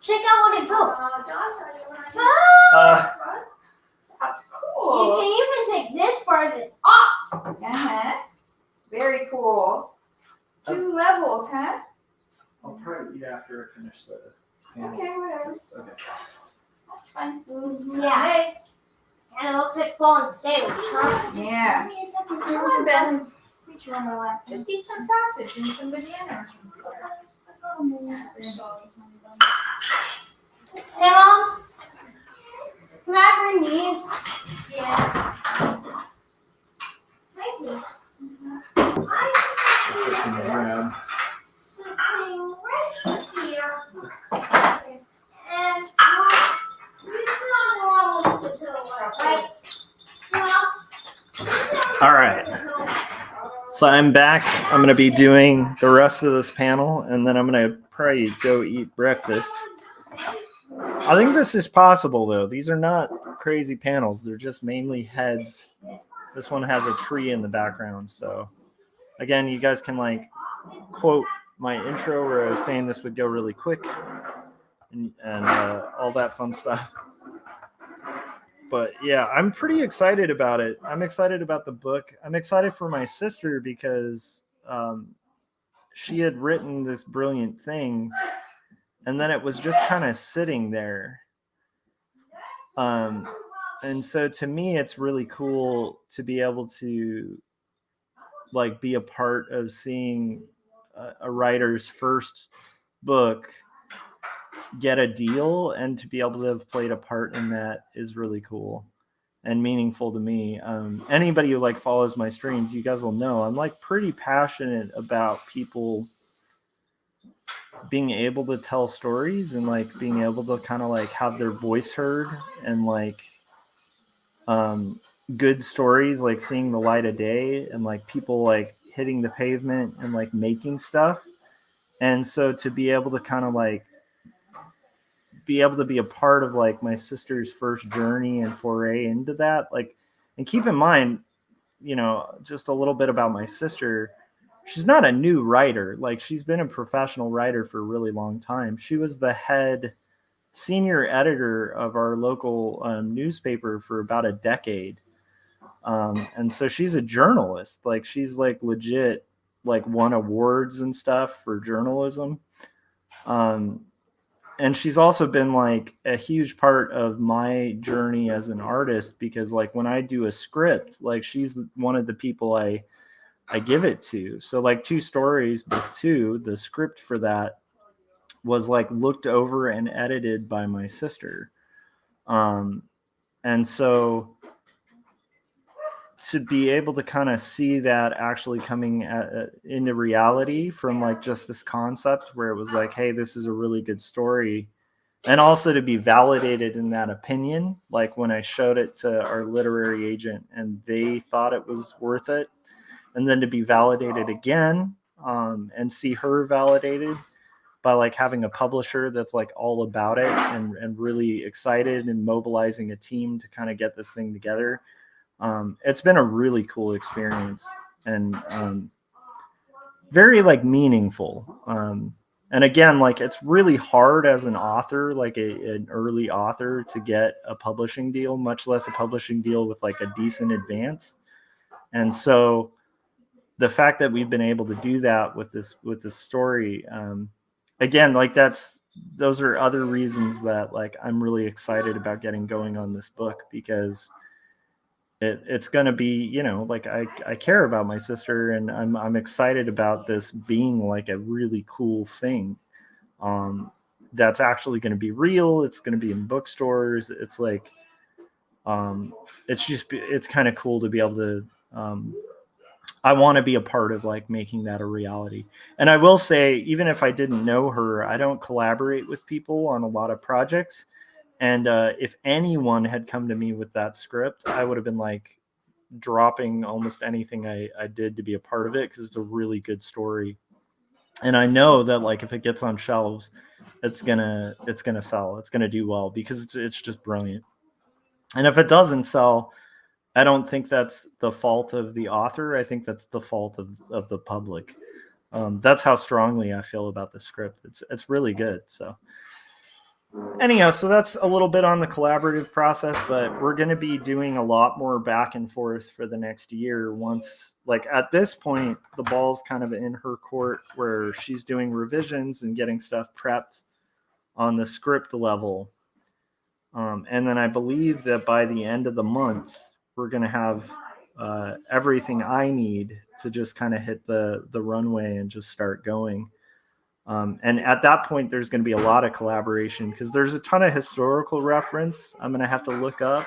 Check out what I built. Josh, are you want Ah! That's You cool. can even take this part of it off. Uh-huh. Very cool. 2 levels, huh? I'll probably eat after I finish the panel. Okay, whatever. Okay. That's fine. Yeah. Hey. And it looks like fallen stairs, huh? Yeah. Give me a second. Come on, Ben. Put you on my lap. Just eat some sausage and some banana. Hey, Mom. Can I bring these? Yes. Thank you. Freaking grab. Sitting right here. And, Mom, you still on the wrong with the pillow, right? Well, All right. So I'm back. I'm going to be doing the rest of this panel, and then I'm going to probably go eat breakfast. I think this is possible, though. These are not crazy panels. They're just mainly heads. This one has a tree in the background. So, again, you guys can, like, quote my intro where I was saying this would go really quick and all that fun stuff. But, yeah, I'm pretty excited about it. I'm excited about the book. I'm excited for my sister because she had written this brilliant thing, and then it was just kind of sitting there. And so to me, it's really cool to be able to like be a part of seeing a writer's first book get a deal, and to be able to have played a part in that is really cool and meaningful to me. Anybody who like follows my streams, you guys will know I'm like pretty passionate about people being able to tell stories and like being able to kind of like have their voice heard, and like good stories like seeing the light of day, and like people like hitting the pavement and like making stuff. And so to be able to kind of like be able to be a part of like my sister's first journey and foray into that, like, and keep in mind, you know, just a little bit about my sister. She's not a new writer. Like, she's been a professional writer for a really long time. She was the head senior editor of our local newspaper for about a decade. And so she's a journalist. Like, she's like legit, like won awards and stuff for journalism. And she's also been like a huge part of my journey as an artist, because like when I do a script, like she's one of the people I give it to. So like Two Stories, book 2, the script for that was like looked over and edited by my sister. And so to be able to kind of see that actually coming into reality from like just this concept where it was like, hey, this is a really good story. And also to be validated in that opinion, like when I showed it to our literary agent and they thought it was worth it. And then to be validated again, and see her validated by like having a publisher that's like all about it and really excited and mobilizing a team to kind of get this thing together. It's been a really cool experience and very like meaningful. And again, like it's really hard as an author, like an early author, to get a publishing deal, much less a publishing deal with like a decent advance. And so the fact that we've been able to do that with this story, again, like those are other reasons that like I'm really excited about getting going on this book, because it's going to be, you know, like I care about my sister and I'm excited about this being like a really cool thing. That's actually going to be real. It's going to be in bookstores. It's like, it's kind of cool to be able to, I want to be a part of like making that a reality. And I will say, even if I didn't know her, I don't collaborate with people on a lot of projects. And if anyone had come to me with that script, I would have been like dropping almost anything I did to be a part of it, because it's a really good story. And I know that like if it gets on shelves, it's gonna sell. It's gonna do well because it's just brilliant. And if it doesn't sell, I don't think that's the fault of the author. I think that's the fault of the public. That's how strongly I feel about the script. It's really good. So anyhow, so that's a little bit on the collaborative process, but we're going to be doing a lot more back and forth for the next year. Once, like at this point, the ball's kind of in her court where she's doing revisions and getting stuff prepped on the script level. And then I believe that by the end of the month, we're going to have everything I need to just kind of hit the runway and just start going. And at that point, there's going to be a lot of collaboration because there's a ton of historical reference I'm going to have to look up.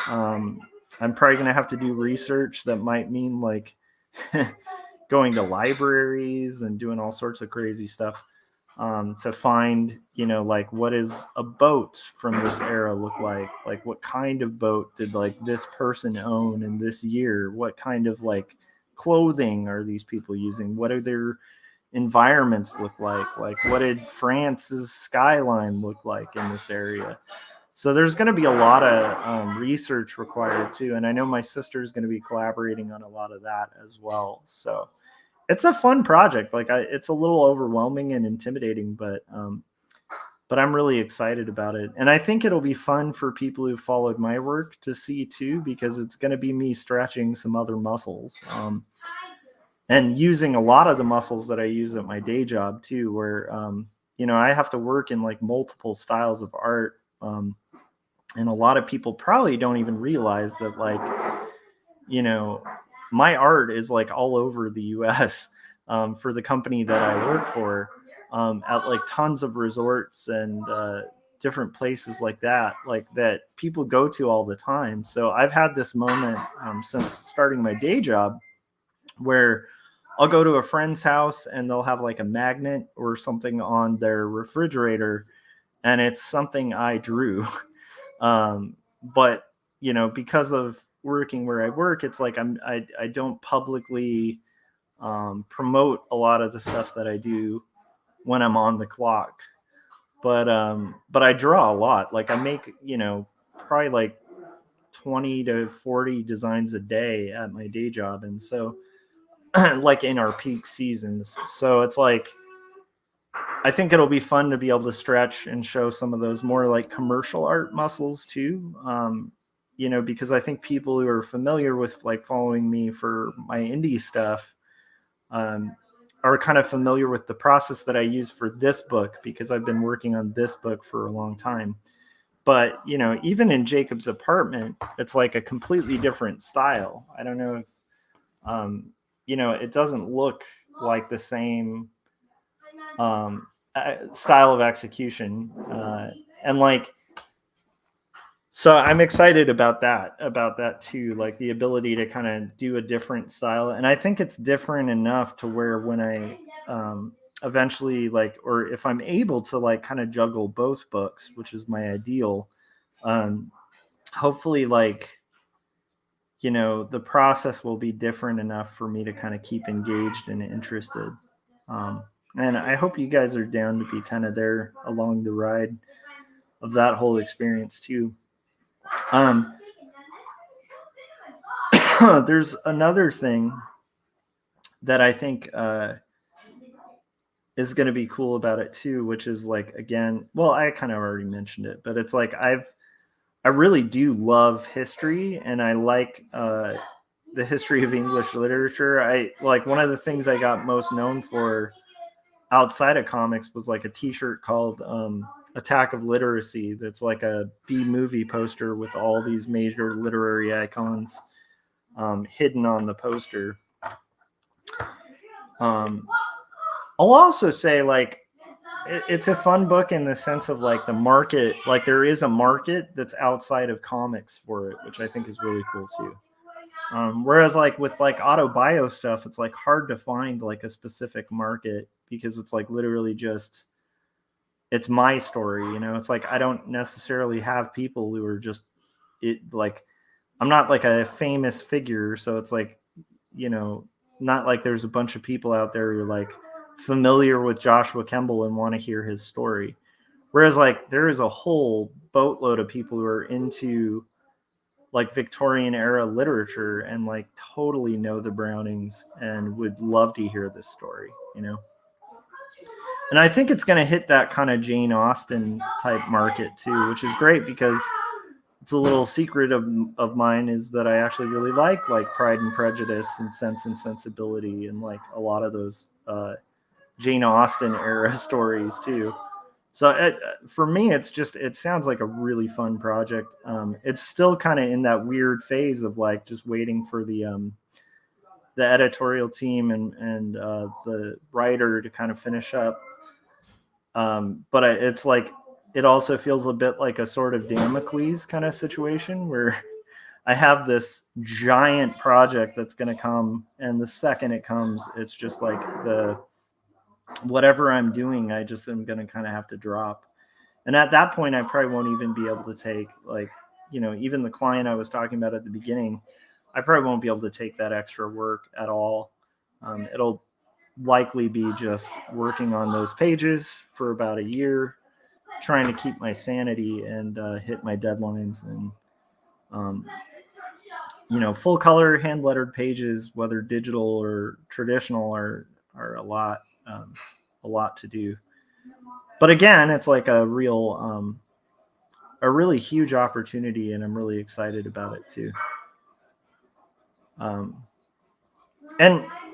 I'm probably going to have to do research that might mean like going to libraries and doing all sorts of crazy stuff to find, you know, like what is a boat from this era look like what kind of boat did like this person own in this year, what kind of like clothing are these people using, what are their environments look like what did France's skyline look like in this area. So there's going to be a lot of research required too, and I know my sister is going to be collaborating on a lot of that as well. So it's a fun project. Like it's a little overwhelming and intimidating, but I'm really excited about it. And I think it'll be fun for people who followed my work to see too, because it's going to be me stretching some other muscles and using a lot of the muscles that I use at my day job too, where, you know, I have to work in like multiple styles of art. And a lot of people probably don't even realize that, like, you know, my art is like all over the US for the company that I work for, at like tons of resorts and different places like that people go to all the time. So I've had this moment since starting my day job where I'll go to a friend's house and they'll have like a magnet or something on their refrigerator, and it's something I drew. But you know, because of working where I work, it's like I don't publicly promote a lot of the stuff that I do when I'm on the clock. But I draw a lot. Like I make, you know, probably like 20 to 40 designs a day at my day job, and so like in our peak seasons. So it's like, I think it'll be fun to be able to stretch and show some of those more like commercial art muscles too. You know, because I think people who are familiar with like following me for my indie stuff are kind of familiar with the process that I use for this book, because I've been working on this book for a long time. But, you know, even in Jacob's apartment, it's like a completely different style. I don't know if, you know, it doesn't look like the same style of execution. And like, So I'm excited about that too, like the ability to kind of do a different style. And I think it's different enough to where when I eventually like, or if I'm able to like kind of juggle both books, which is my ideal, hopefully like, the process will be different enough for me to kind of keep engaged and interested. And I hope you guys are down to be kind of there along the ride of that whole experience too. There's another thing that I think is going to be cool about it too, which is like, again, well, I kind of already mentioned it, but it's like I really do love history, and I like the history of English literature. I like one of the things I got most known for outside of comics was like a T-shirt called Attack of Literacy. That's like a B movie poster with all these major literary icons hidden on the poster. I'll also say like it's a fun book in the sense of like the market, like there is a market that's outside of comics for it, which I think is really cool too. Whereas like with like autobio stuff, it's like hard to find like a specific market because it's like literally just, it's my story, it's like, I don't necessarily have people who are just like, I'm not like a famous figure. So it's like, not like there's a bunch of people out there who are like familiar with Joshua Kemble and want to hear his story. Whereas like there is a whole boatload of people who are into like Victorian era literature and like totally know the Brownings and would love to hear this story, And I think it's going to hit that kind of Jane Austen type market too, which is great because it's a little secret of mine is that I actually really like Pride and Prejudice and Sense and Sensibility and like a lot of those Jane Austen era stories too. So for me, it sounds like a really fun project. It's still kind of in that weird phase of like just waiting for the editorial team and the writer to kind of finish up. But it's like, it also feels a bit like a sort of Damocles kind of situation where I have this giant project that's going to come, and the second it comes, it's just like whatever I'm doing, I just am going to kind of have to drop. And at that point, I probably won't even be able to take like, even the client I was talking about at the beginning, I probably won't be able to take that extra work at all. It'll likely be just working on those pages for about a year, trying to keep my sanity and hit my deadlines. And full color hand lettered pages, whether digital or traditional, are a lot to do. But again, it's like a really huge opportunity, and I'm really excited about it too. And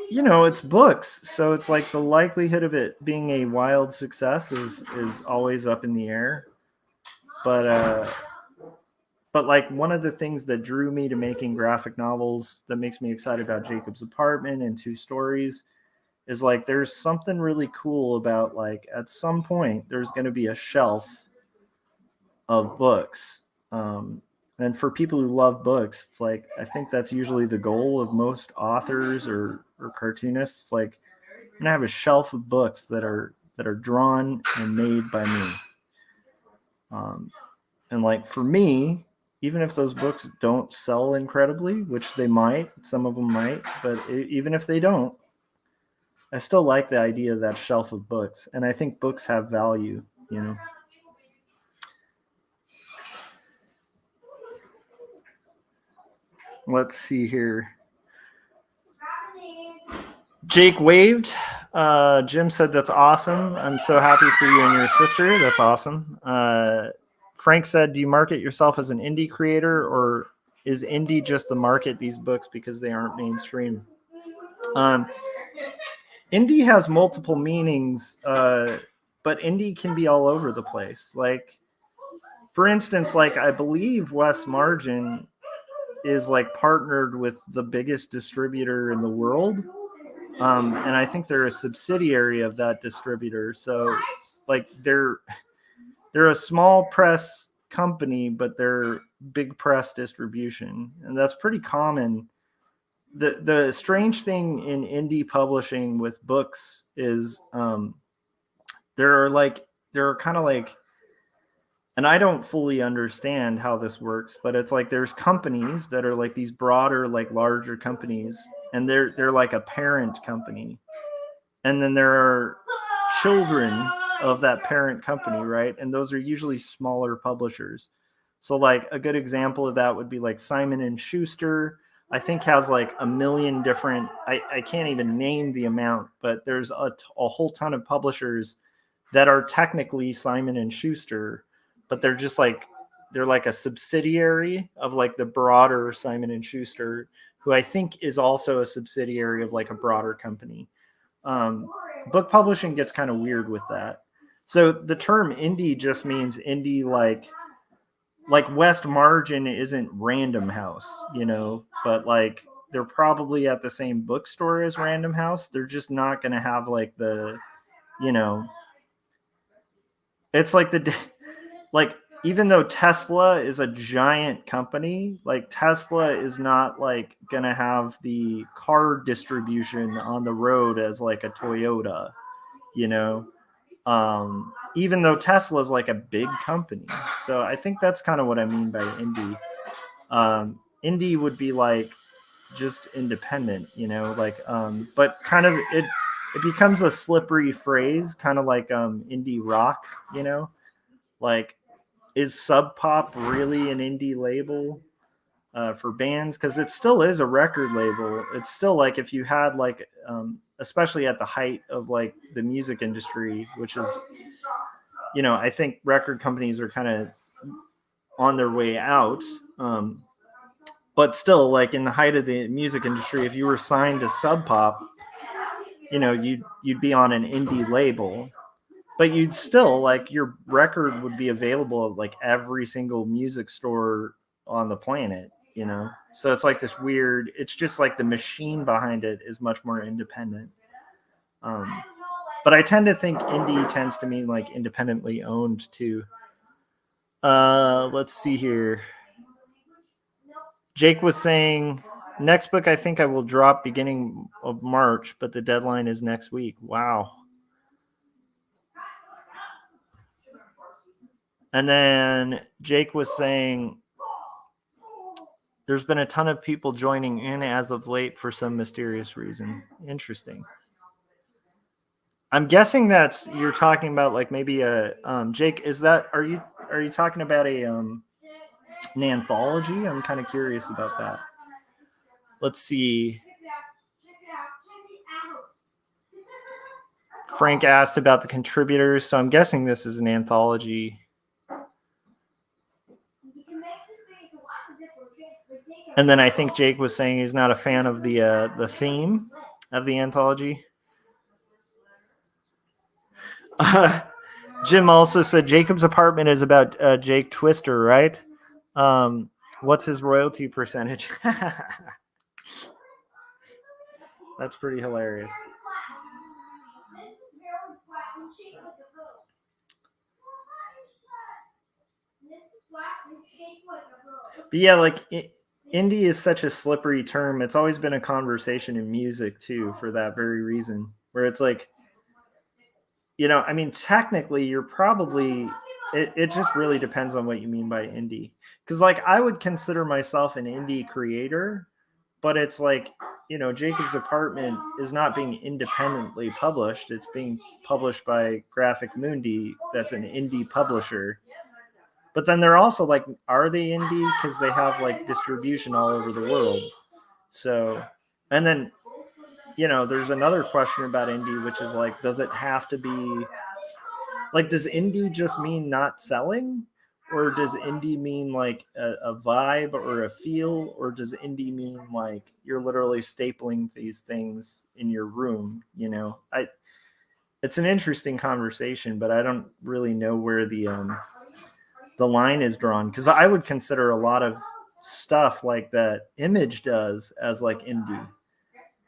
it's books, so it's like the likelihood of it being a wild success is always up in the air. But like one of the things that drew me to making graphic novels, that makes me excited about Jacob's Apartment and Two Stories, is like there's something really cool about like at some point there's going to be a shelf of books. And for people who love books, it's like, I think that's usually the goal of most authors or cartoonists. It's like, I'm going to have a shelf of books that are drawn and made by me. And like for me, even if those books don't sell incredibly, which they might, some of them might, but even if they don't, I still like the idea of that shelf of books. And I think books have value, Let's see here. Jake waved. Jim said, that's awesome. I'm so happy for you and your sister. That's awesome. Frank said, do you market yourself as an indie creator, or is indie just the market these books because they aren't mainstream? Indie has multiple meanings, but indie can be all over the place. Like, for instance, like I believe West Margin is like partnered with the biggest distributor in the world. And I think they're a subsidiary of that distributor. So like they're a small press company, but they're big press distribution, and that's pretty common. The strange thing in indie publishing with books is there are kind of like, and I don't fully understand how this works, but it's like there's companies that are like these broader, like larger companies, and they're like a parent company, and then there are children of that parent company, right? And those are usually smaller publishers. So like a good example of that would be like Simon and Schuster. I think has like a million different. I can't even name the amount, but there's a whole ton of publishers that are technically Simon and Schuster, but they're just like they're like a subsidiary of like the broader Simon and Schuster, who I think is also a subsidiary of like a broader company. Book publishing gets kind of weird with that. So the term indie just means indie, like West Margin isn't Random House, but like they're probably at the same bookstore as Random House. They're just not going to have like the, it's like like even though Tesla is a giant company, like Tesla is not like going to have the car distribution on the road as like a Toyota, even though Tesla is like a big company. So I think that's kind of what I mean by indie. Indie would be like just independent, but kind of it becomes a slippery phrase, kind of like indie rock, like is Sub Pop really an indie label for bands? Because it still is a record label. It's still like if you had like especially at the height of like the music industry, which is, I think record companies are kind of on their way out. But still, like in the height of the music industry, if you were signed to Sub Pop, you'd be on an indie label, but you'd still like your record would be available at like every single music store on the planet, So it's like this weird. It's just like the machine behind it is much more independent. But I tend to think indie tends to mean like independently owned too. Let's see here. Jake was saying, next book I think I will drop beginning of March, but the deadline is next week. Wow. And then Jake was saying, there's been a ton of people joining in as of late for some mysterious reason. Interesting. I'm guessing you're talking about like maybe a Jake. Are you talking about an anthology? I'm kind of curious about that. Let's see. Frank asked about the contributors, so I'm guessing this is an anthology. And then I think Jake was saying he's not a fan of the theme of the anthology. Jim also said Jacob's Apartment is about Jake Twister, right? What's his royalty percentage? That's pretty hilarious. But yeah, like indie is such a slippery term. It's always been a conversation in music too, for that very reason, where it's like, I mean, technically you're probably, it just really depends on what you mean by indie. Because like I would consider myself an indie creator, but it's like, Jacob's Apartment is not being independently published. It's being published by Graphic Mundi. That's an indie publisher. But then they're also like, are they indie? Because they have like distribution all over the world. So, and then, there's another question about indie, which is like, does it have to be, like, does indie just mean not selling? Or does indie mean like a vibe or a feel? Or does indie mean like you're literally stapling these things in your room? It's an interesting conversation, but I don't really know where the line is drawn, because I would consider a lot of stuff like that Image does as like indie,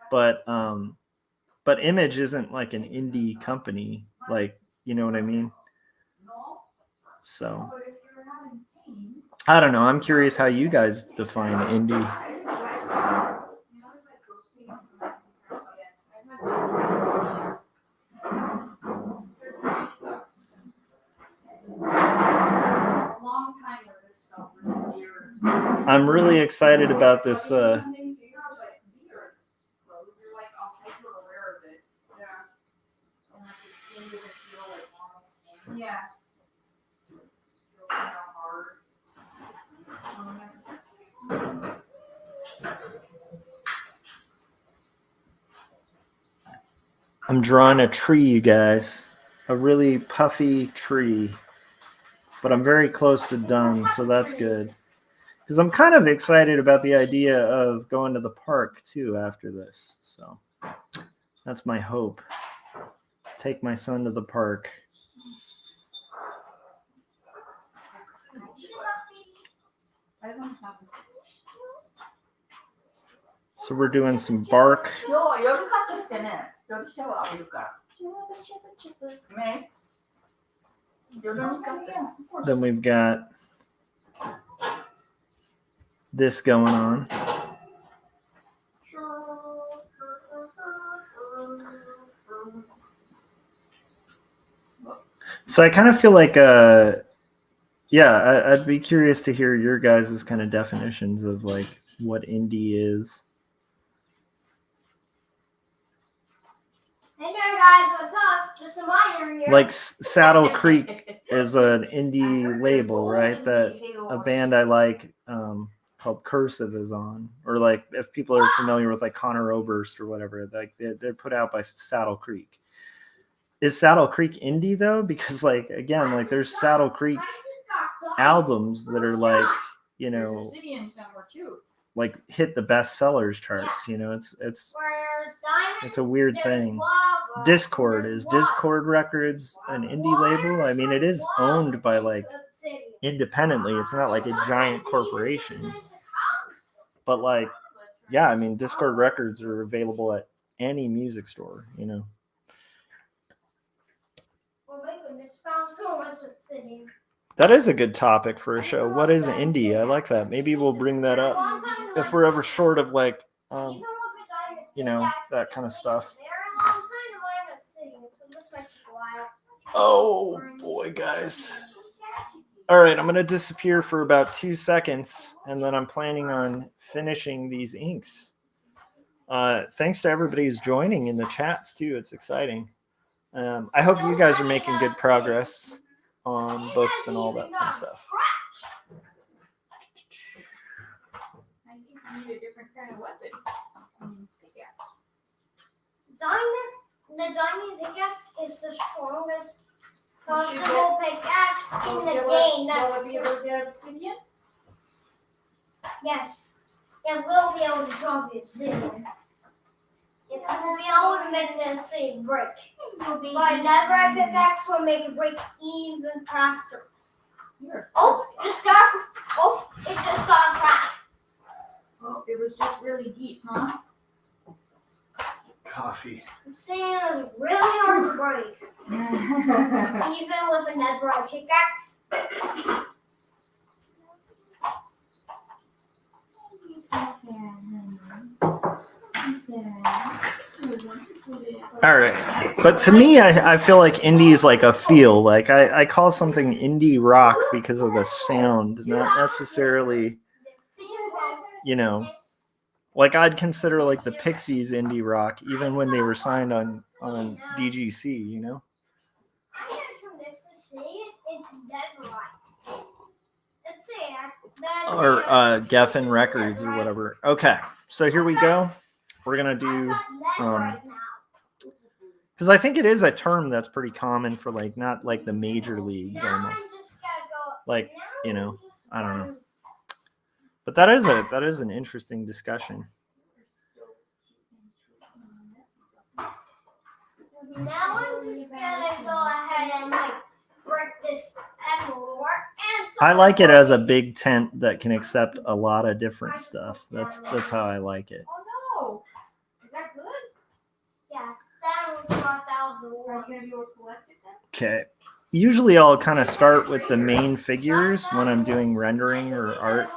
but Image isn't like an indie company, like, you know what I mean? So I don't know. I'm curious how you guys define indie. I'm really excited about this. Yeah. I'm drawing a tree, you guys. A really puffy tree. But I'm very close to done, so that's good. Because I'm kind of excited about the idea of going to the park too after this. So that's my hope. Take my son to the park. So we're doing some bark. Then we've got this going on. So I kind of feel like, I'd be curious to hear your guys' kind of definitions of like what indie is. Hey there, guys, what's up? Just a minor here. Like Saddle Creek is an indie label, right? That a band I like called Cursive is on, or like if people are familiar with like Connor Oberst or whatever, like they're put out by Saddle Creek. Is Saddle Creek indie though? Because like again, like there's Saddle Creek albums that are like, you know, Obsidian somewhere too. like hit the bestsellers charts. You know, it's a weird thing. Discord, is Discord Records an indie label? I mean, it is owned by like independently. It's not like a giant corporation. But like, yeah, I mean, Discord Records are available at any music store, you know. Oh my goodness, found so much obsidian. That is a good topic for a show. What is indie? I like that. Maybe we'll bring that up if we're ever short of like, you know, that kind of stuff. Oh boy, guys. All right, I'm going to disappear for about 2 seconds, and then I'm planning on finishing these inks. Thanks to everybody who's joining in the chats, too. It's exciting. I hope you guys are making good progress on books and all that fun stuff. I think you need a different kind of weapon. Pickaxe. The diamond pickaxe is the strongest possible pickaxe in the game. Will it be able to get obsidian? Yes, it will be able to drop the obsidian. It will be able to make the obsidian break. But netherite pickaxe will make it break even faster. It just got cracked. Oh, it was just really deep, huh? Coffee. Obsidian is really hard to break, even with a netherite pickaxe. All right. But to me, I feel like indie is like a feel. Like I call something indie rock because of the sound, not necessarily, you know, like I'd consider like the Pixies indie rock, even when they were signed on DGC, you know? I'm going to turn this into netherite. Or Geffen Records or whatever. Okay, so here we go. We're gonna do because I think it is a term that's pretty common for like not like the major leagues almost. Like, you know, I don't know. But that is an interesting discussion. Now I'm just gonna go ahead and like break this emerald ore. I like it as a big tent that can accept a lot of different stuff. That's how I like it. Oh no! Is that good? Yes, that was brought out of the ore. Are you gonna be able to collect it then? Okay. usually I'll kind of start with the main figures when I'm doing rendering or art,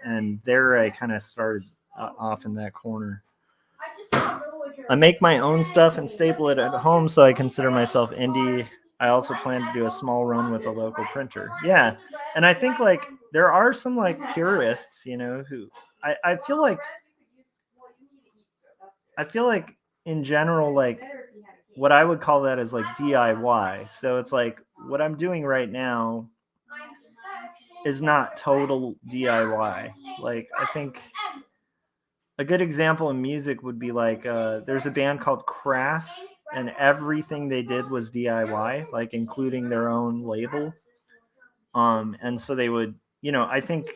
and there I kind of started off in that corner. I make my own stuff and staple it at home, so I consider myself indie. I also plan to do a small run with a local printer. Yeah, and I think like there are some like purists, you know, who I feel like in general, like what I would call that is like DIY. So it's like what I'm doing right now is not total DIY. Like I think a good example in music would be like there's a band called Crass, and everything they did was DIY, like including their own label. And so they would, you know, I think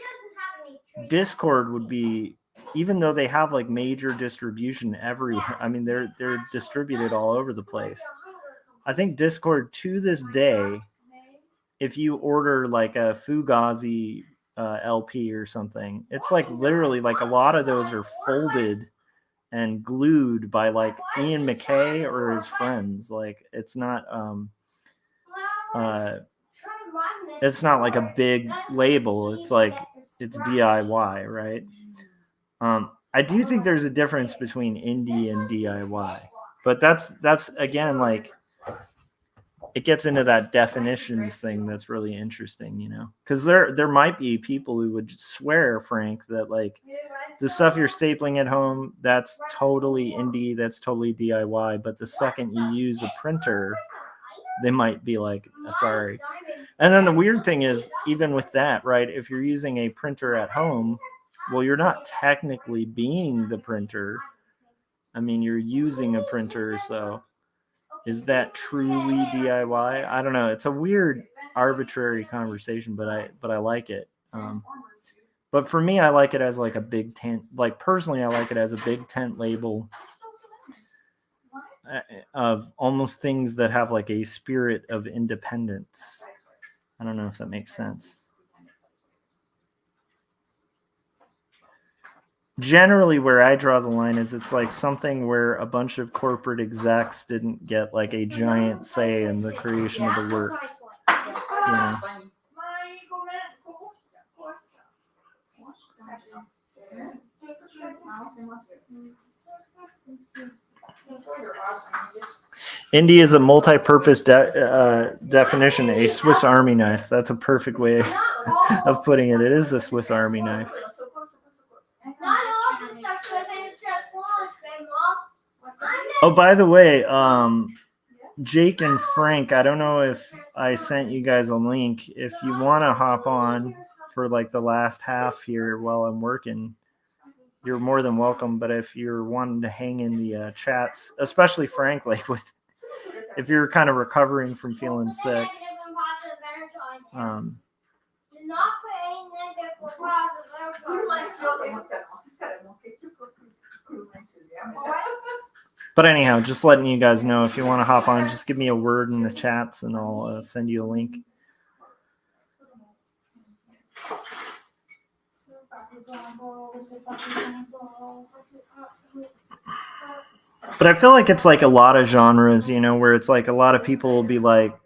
Discord would be, even though they have like major distribution everywhere. I mean, they're distributed all over the place. I think Discord to this day, if you order like a Fugazi LP or something, it's like literally like a lot of those are folded and glued by like Ian McKay or his friends. Like it's not like a big label. It's like it's DIY, right? I do think there's a difference between indie and DIY, but that's again like it gets into that definitions thing that's really interesting, you know, because there might be people who would swear, Frank, that like the stuff you're stapling at home, that's totally indie, that's totally DIY, but the second you use a printer, they might be like, sorry. And then the weird thing is, even with that, right, if you're using a printer at home, well, you're not technically being the printer. I mean, you're using a printer, so is that truly DIY? I don't know. It's a weird, arbitrary conversation, but I like it. But for me, I like it as like a big tent. Like personally, I like it as a big tent label of almost things that have like a spirit of independence. I don't know if that makes sense. Generally, where I draw the line is it's like something where a bunch of corporate execs didn't get like a giant say in the creation of the work. You know? Indie is a multi-purpose definition, a Swiss Army knife. That's a perfect way of putting it. It is a Swiss Army knife. Oh, by the way, Jake and Frank, I don't know if I sent you guys a link. If you want to hop on for like the last half here while I'm working, you're more than welcome. But if you're wanting to hang in the chats, especially Frank, like if you're kind of recovering from feeling sick, but anyhow, just letting you guys know, if you want to hop on, just give me a word in the chats and I'll send you a link. But I feel like it's like a lot of genres, you know, where it's like a lot of people will be like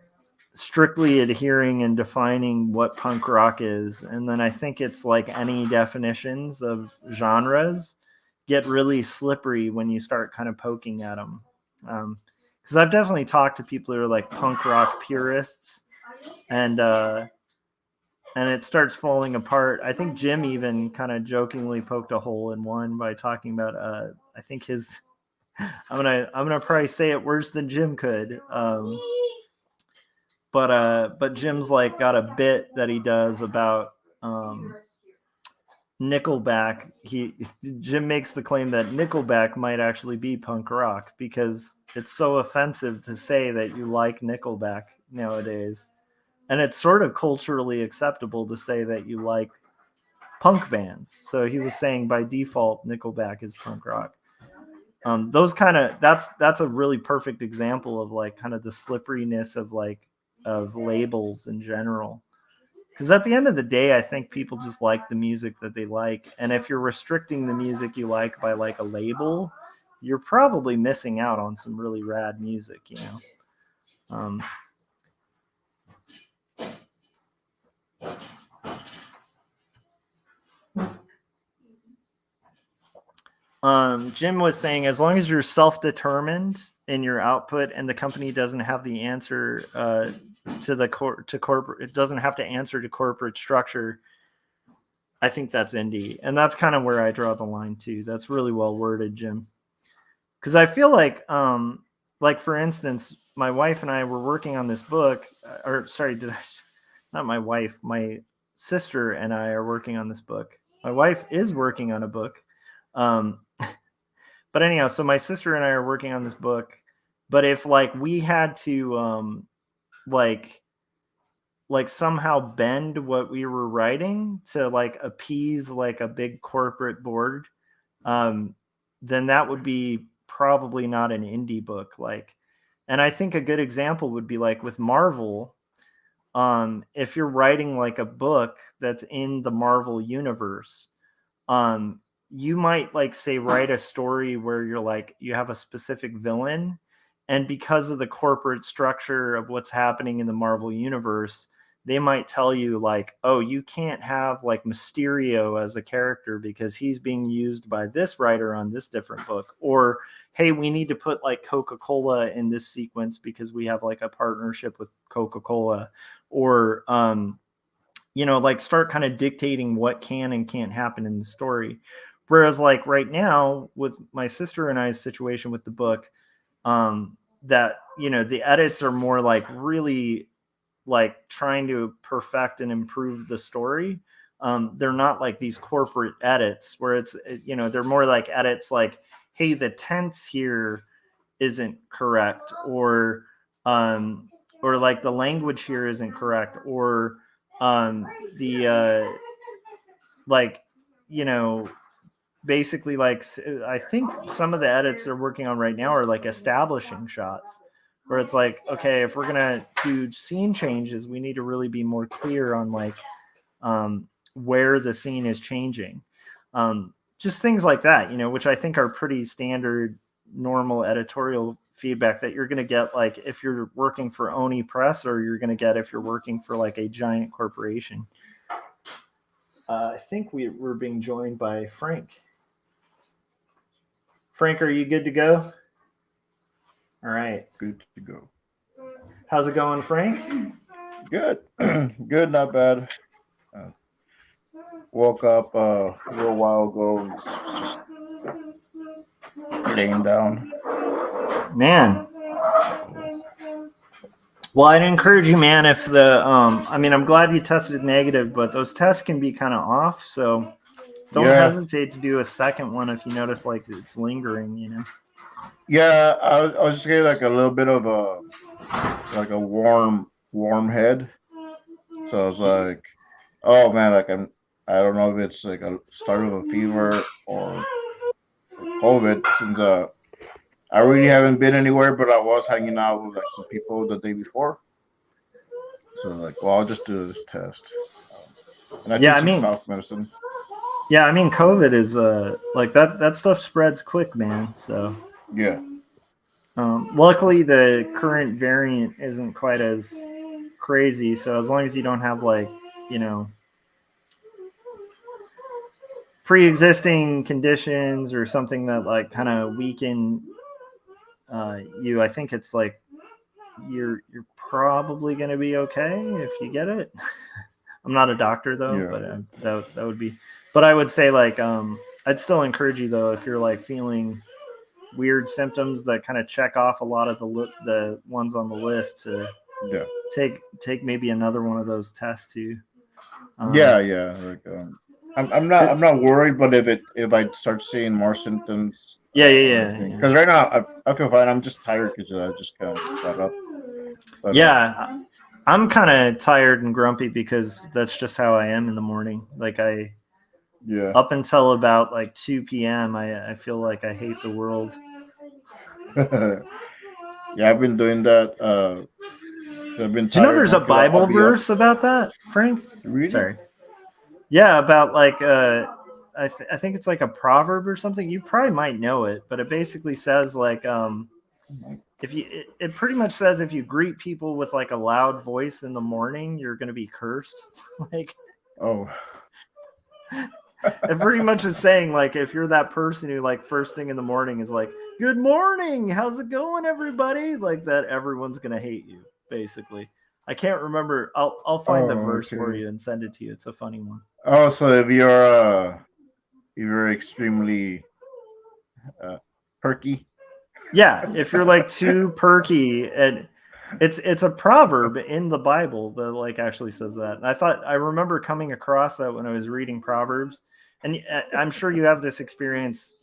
strictly adhering and defining what punk rock is. And then I think it's like any definitions of genres get really slippery when you start kind of poking at them. Because I've definitely talked to people who are like punk rock purists, and it starts falling apart. I think Jim even kind of jokingly poked a hole in one by talking about I think his I'm gonna probably say it worse than Jim could. But Jim's like got a bit that he does about Nickelback. Jim makes the claim that Nickelback might actually be punk rock because it's so offensive to say that you like Nickelback nowadays. And it's sort of culturally acceptable to say that you like punk bands. So he was saying by default, Nickelback is punk rock. Those kind of that's a really perfect example of like kind of the slipperiness of labels in general. Because at the end of the day, I think people just like the music that they like. And if you're restricting the music you like by like a label, you're probably missing out on some really rad music, you know. Jim was saying, as long as you're self-determined in your output and the company doesn't have the answer to corporate, it doesn't have to answer to corporate structure, I think that's indie. And that's kind of where I draw the line too. That's really well worded, Jim. Because I feel like for instance, my wife and I were working on this book, not my wife, my sister and I are working on this book. My wife is working on a book. But anyhow, so my sister and I are working on this book. But if like we had to like somehow bend what we were writing to like appease like a big corporate board, then that would be probably not an indie book. Like, and I think a good example would be like with Marvel. If you're writing like a book that's in the Marvel universe, you might like say write a story where you're like you have a specific villain, and because of the corporate structure of what's happening in the Marvel universe, they might tell you like, oh, you can't have like Mysterio as a character because he's being used by this writer on this different book, or hey, we need to put like Coca-Cola in this sequence because we have like a partnership with Coca-Cola, or like start kind of dictating what can and can't happen in the story. Whereas like right now with my sister and I's situation with the book, that, the edits are more like really like trying to perfect and improve the story. They're not like these corporate edits where it's, they're more like edits like, hey, the tense here isn't correct, or like the language here isn't correct, or the like, basically like I think some of the edits they're working on right now are like establishing shots where it's like, okay, if we're gonna do scene changes, we need to really be more clear on like where the scene is changing, just things like that, which I think are pretty standard normal editorial feedback that you're going to get like if you're working for Oni Press, or you're going to get if you're working for like a giant corporation. I think we're being joined by Frank. Frank, are you good to go? All right. Good to go. How's it going, Frank? Good. Good, not bad. Woke up a little while ago, just laying down. Man. Well, I'd encourage you, man, if the I'm glad you tested negative, but those tests can be kind of off, so don't hesitate to do a second one if you notice like it's lingering, Yeah, I was just getting like a little bit of a warm head. So I was like, oh man, like I don't know if it's like a start of a fever or COVID, since I really haven't been anywhere, but I was hanging out with like some people the day before. So like, well, I'll just do this test. And I took some cough medicine. Yeah, COVID is like that stuff spreads quick, man. So yeah. Luckily, the current variant isn't quite as crazy. So as long as you don't have like, pre-existing conditions or something that like kind of weaken you, I think it's like you're probably going to be okay if you get it. I'm not a doctor though, but that would be. But I would say like I'd still encourage you though, if you're like feeling weird symptoms that kind of check off a lot of the ones on the list, to take maybe another one of those tests too. Like, I'm not worried, but if I start seeing more symptoms, because right now I feel fine. I'm just tired because I just kind of got up. But, I'm kind of tired and grumpy because that's just how I am in the morning. Like up until about like 2 p.m. I feel like I hate the world. I've been doing that. I've been. Do you know there's a Bible verse about that, Frank? Really? Sorry. Yeah, about like I think it's like a proverb or something. You probably might know it, but it basically says like it pretty much says if you greet people with like a loud voice in the morning, you're going to be cursed. Like, Oh. it pretty much is saying like if you're that person who like first thing in the morning is like, good morning, how's it going, everybody? Like that, everyone's going to hate you, basically. I can't remember. I'll find the verse for you and send it to you. It's a funny one. Oh, so if you're extremely perky. Yeah, if you're like too perky, and it's a proverb in the Bible that like actually says that. And I remember coming across that when I was reading Proverbs, and I'm sure you have this experience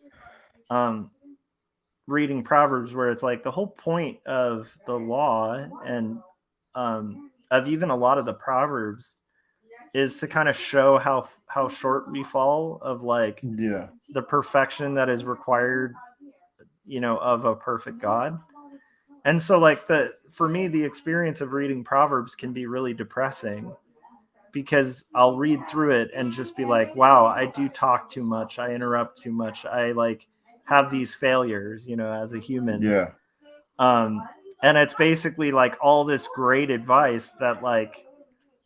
reading Proverbs where it's like the whole point of the law and of even a lot of the Proverbs is to kind of show how short we fall of like the perfection that is required, of a perfect God. And so like for me, the experience of reading Proverbs can be really depressing because I'll read through it and just be like, wow, I do talk too much. I interrupt too much. I like have these failures, as a human. Yeah. And it's basically like all this great advice that like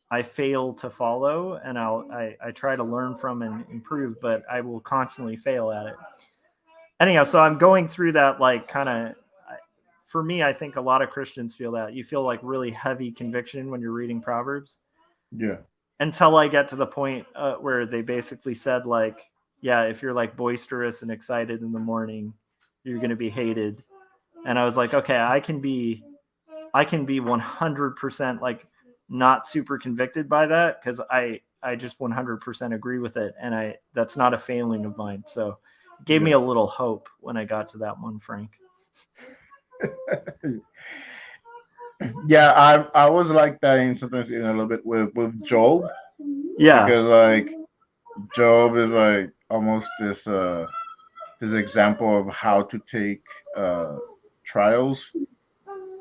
I fail to follow, and I try to learn from and improve, but I will constantly fail at it. Anyhow, so I'm going through that like kind of, for me, I think a lot of Christians feel that. You feel like really heavy conviction when you're reading Proverbs. Yeah. Until I get to the point where they basically said like, yeah, if you're like boisterous and excited in the morning, you're going to be hated. And I was like, okay, I can be 100% like not super convicted by that because I just 100% agree with it, and that's not a failing of mine. So it gave me a little hope when I got to that one, Frank. Yeah, I was like that sometimes a little bit with Job. Yeah, because like Job is like almost this example of how to take trials,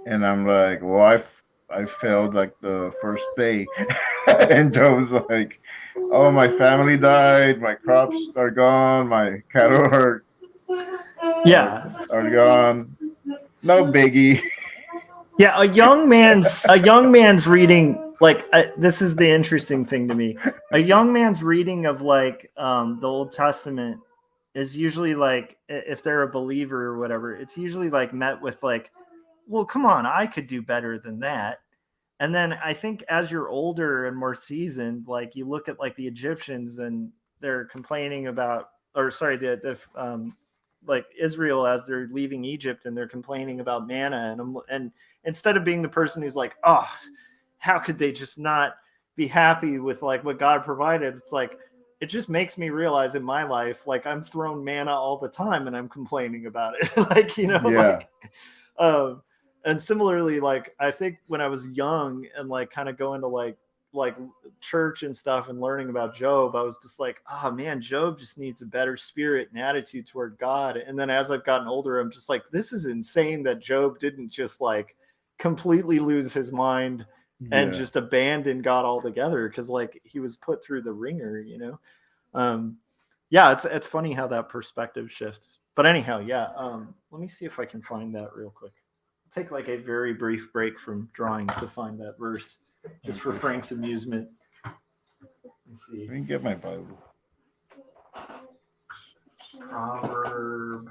and I'm like, well, I failed like the first day, and Job's like, oh, my family died, my crops are gone, my cattle are gone, no biggie. Yeah, a young man's reading, like this is the interesting thing to me. A young man's reading of like the Old Testament is usually like, if they're a believer or whatever, it's usually like met with like, well, come on, I could do better than that. And then I think as you're older and more seasoned, like you look at like the Egyptians and they're complaining about, or sorry, the like Israel as they're leaving Egypt and they're complaining about manna, and instead of being the person who's like, oh, how could they just not be happy with like what God provided? It's like, it just makes me realize in my life, like I'm thrown manna all the time and I'm complaining about it. Like, like, and similarly, like, I think when I was young and like kind of going to like church and stuff and learning about Job, I was just like, oh man, Job just needs a better spirit and attitude toward God. And then as I've gotten older, I'm just like, this is insane that Job didn't just like completely lose his mind and just abandon God altogether, because like he was put through the ringer, yeah, it's funny how that perspective shifts. But anyhow, let me see if I can find that real quick. I'll take like a very brief break from drawing to find that verse, just for Frank's amusement. Let's see. Let me get my Bible. Proverb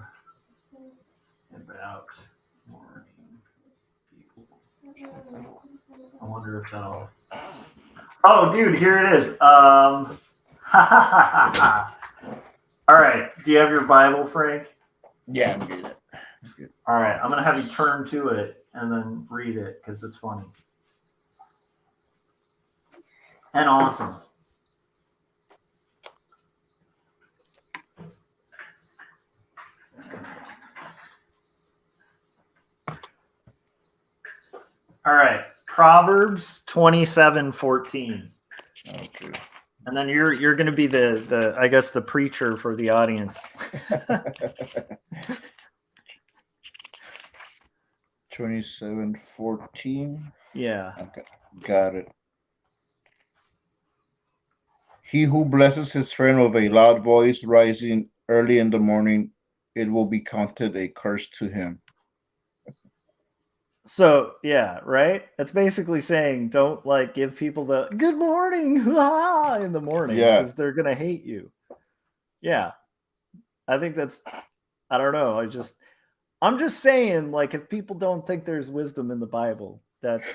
about morning people. I wonder if that'll. Oh, dude, here it is. All right. Do you have your Bible, Frank? Yeah, I'm good. All right. I'm gonna have you turn to it and then read it because it's funny and awesome. All right, Proverbs 27:14. Okay. And then you're going to be the I guess the preacher for the audience. 27:14. Yeah. Okay, got it. He who blesses his friend with a loud voice rising early in the morning, it will be counted a curse to him. So yeah, right. It's basically saying don't like give people the good morning in the morning Yeah. because they're gonna hate you. Yeah, I think that's. I don't know. I'm just saying, like, if people don't think there's wisdom in the Bible, that's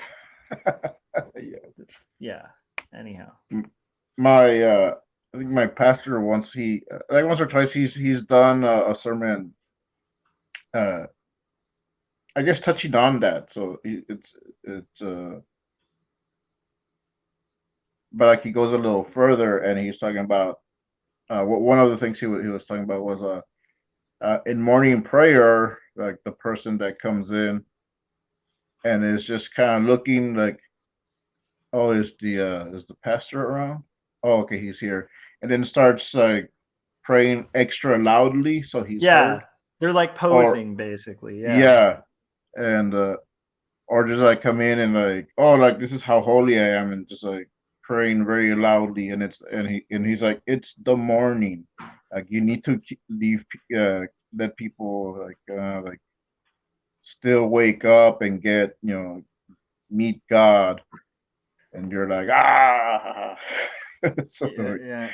yeah. Anyhow, My I think my pastor once once or twice he's done a sermon. I guess touching on that. So it's but like he goes a little further and he's talking about one of the things he was talking about was in morning prayer, like the person that comes in and is just kind of looking like, oh, is the pastor around? Oh, okay, he's here, and then starts like praying extra loudly so he's heard. they're like Or posing basically. yeah, and or just like come in and like, oh, like this is how holy I am, and just like praying very loudly, and he's like, it's the morning, like you need to leave, let people like still wake up and get meet God, and you're like so Yeah.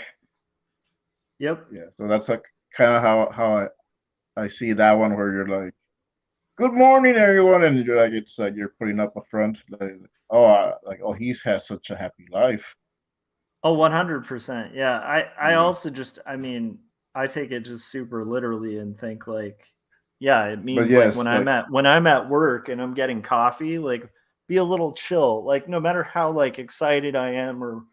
Yep. yeah, so that's like kind of how I see that one where you're like, good morning everyone, and you're like, it's like you're putting up a front like, oh he's has such a happy life. Oh, 100%. Yeah. I Yeah. also just, I mean, I take it just super literally and think like, yeah, it means But like yes, when like I'm at work and I'm getting coffee, like be a little chill. Like no matter how like excited I am or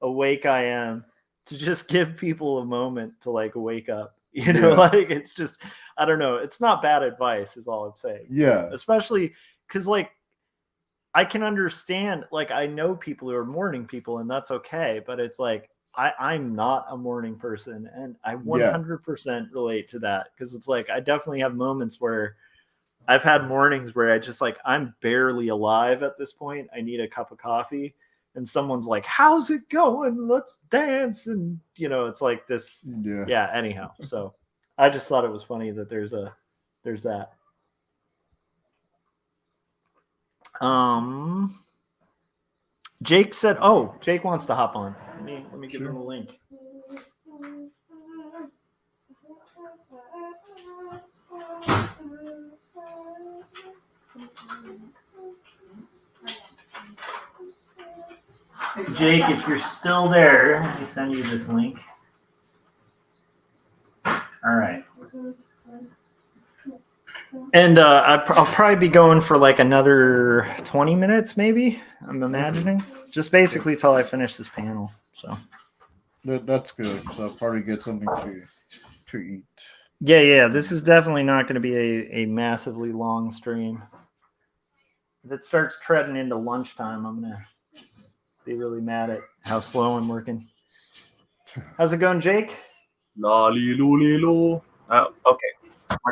awake I am, to just give people a moment to like wake up. You know, Yeah. like it's just, I don't know. It's not bad advice, is all I'm saying. yeah, Especially because like I can understand, like I know people who are morning people, and that's okay. But it's like I'm not a morning person, and I yeah, 100% relate to that because it's like I definitely have moments where I've had mornings where I just like I'm barely alive at this point. I need a cup of coffee, and someone's like, "How's it going? Let's dance!" And you know, it's like this. yeah. Yeah. Anyhow, so I just thought it was funny that there's that. Jake said, "Oh, Jake wants to hop on. Let me give him a link." Jake, if you're still there, let me send you this link. All right. And I'll probably be going for like another 20 minutes, maybe. I'm imagining, just basically till I finish this panel. So That's good. So I'll probably get something to eat. yeah. This is definitely not going to be a massively long stream. If it starts treading into lunchtime, I'm gonna be really mad at how slow I'm working. How's it going, Jake? Okay.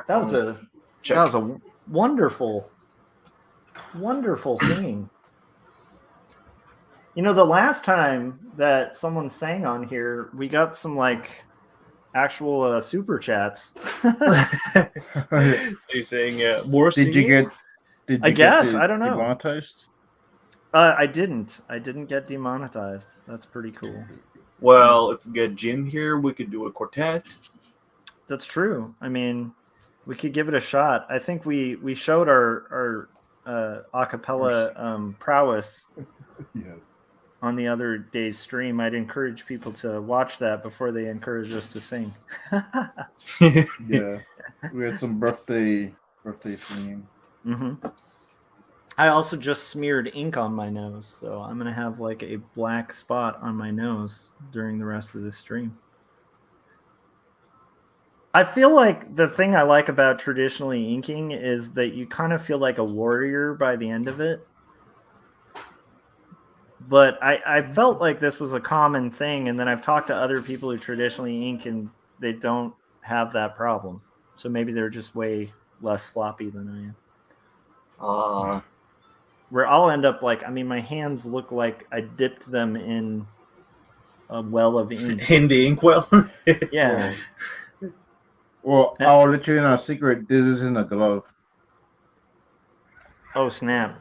That was a wonderful singing. You know, the last time that someone sang on here, we got some like actual super chats. You're saying more Did you singing? get? Did you I guess get I don't know. demonetized? I didn't get demonetized. That's pretty cool. Well, if we get Jim here, we could do a quartet. That's true. I mean, we could give it a shot. I think we showed our acapella prowess Yeah. on the other day's stream. I'd encourage people to watch that before they encourage us to sing. Yeah. We had some birthday singing. Mm-hmm. I also just smeared ink on my nose, so I'm gonna have like a black spot on my nose during the rest of this stream. I feel like the thing I like about traditionally inking is that you kind of feel like a warrior by the end of it. But I felt like this was a common thing, and then I've talked to other people who traditionally ink, and they don't have that problem. So maybe they're just way less sloppy than I am. Where I'll end up like, I mean, my hands look like I dipped them in a well of ink. In the inkwell? Yeah. Well, I'll let you in a secret. This isn't a glove. Oh, snap.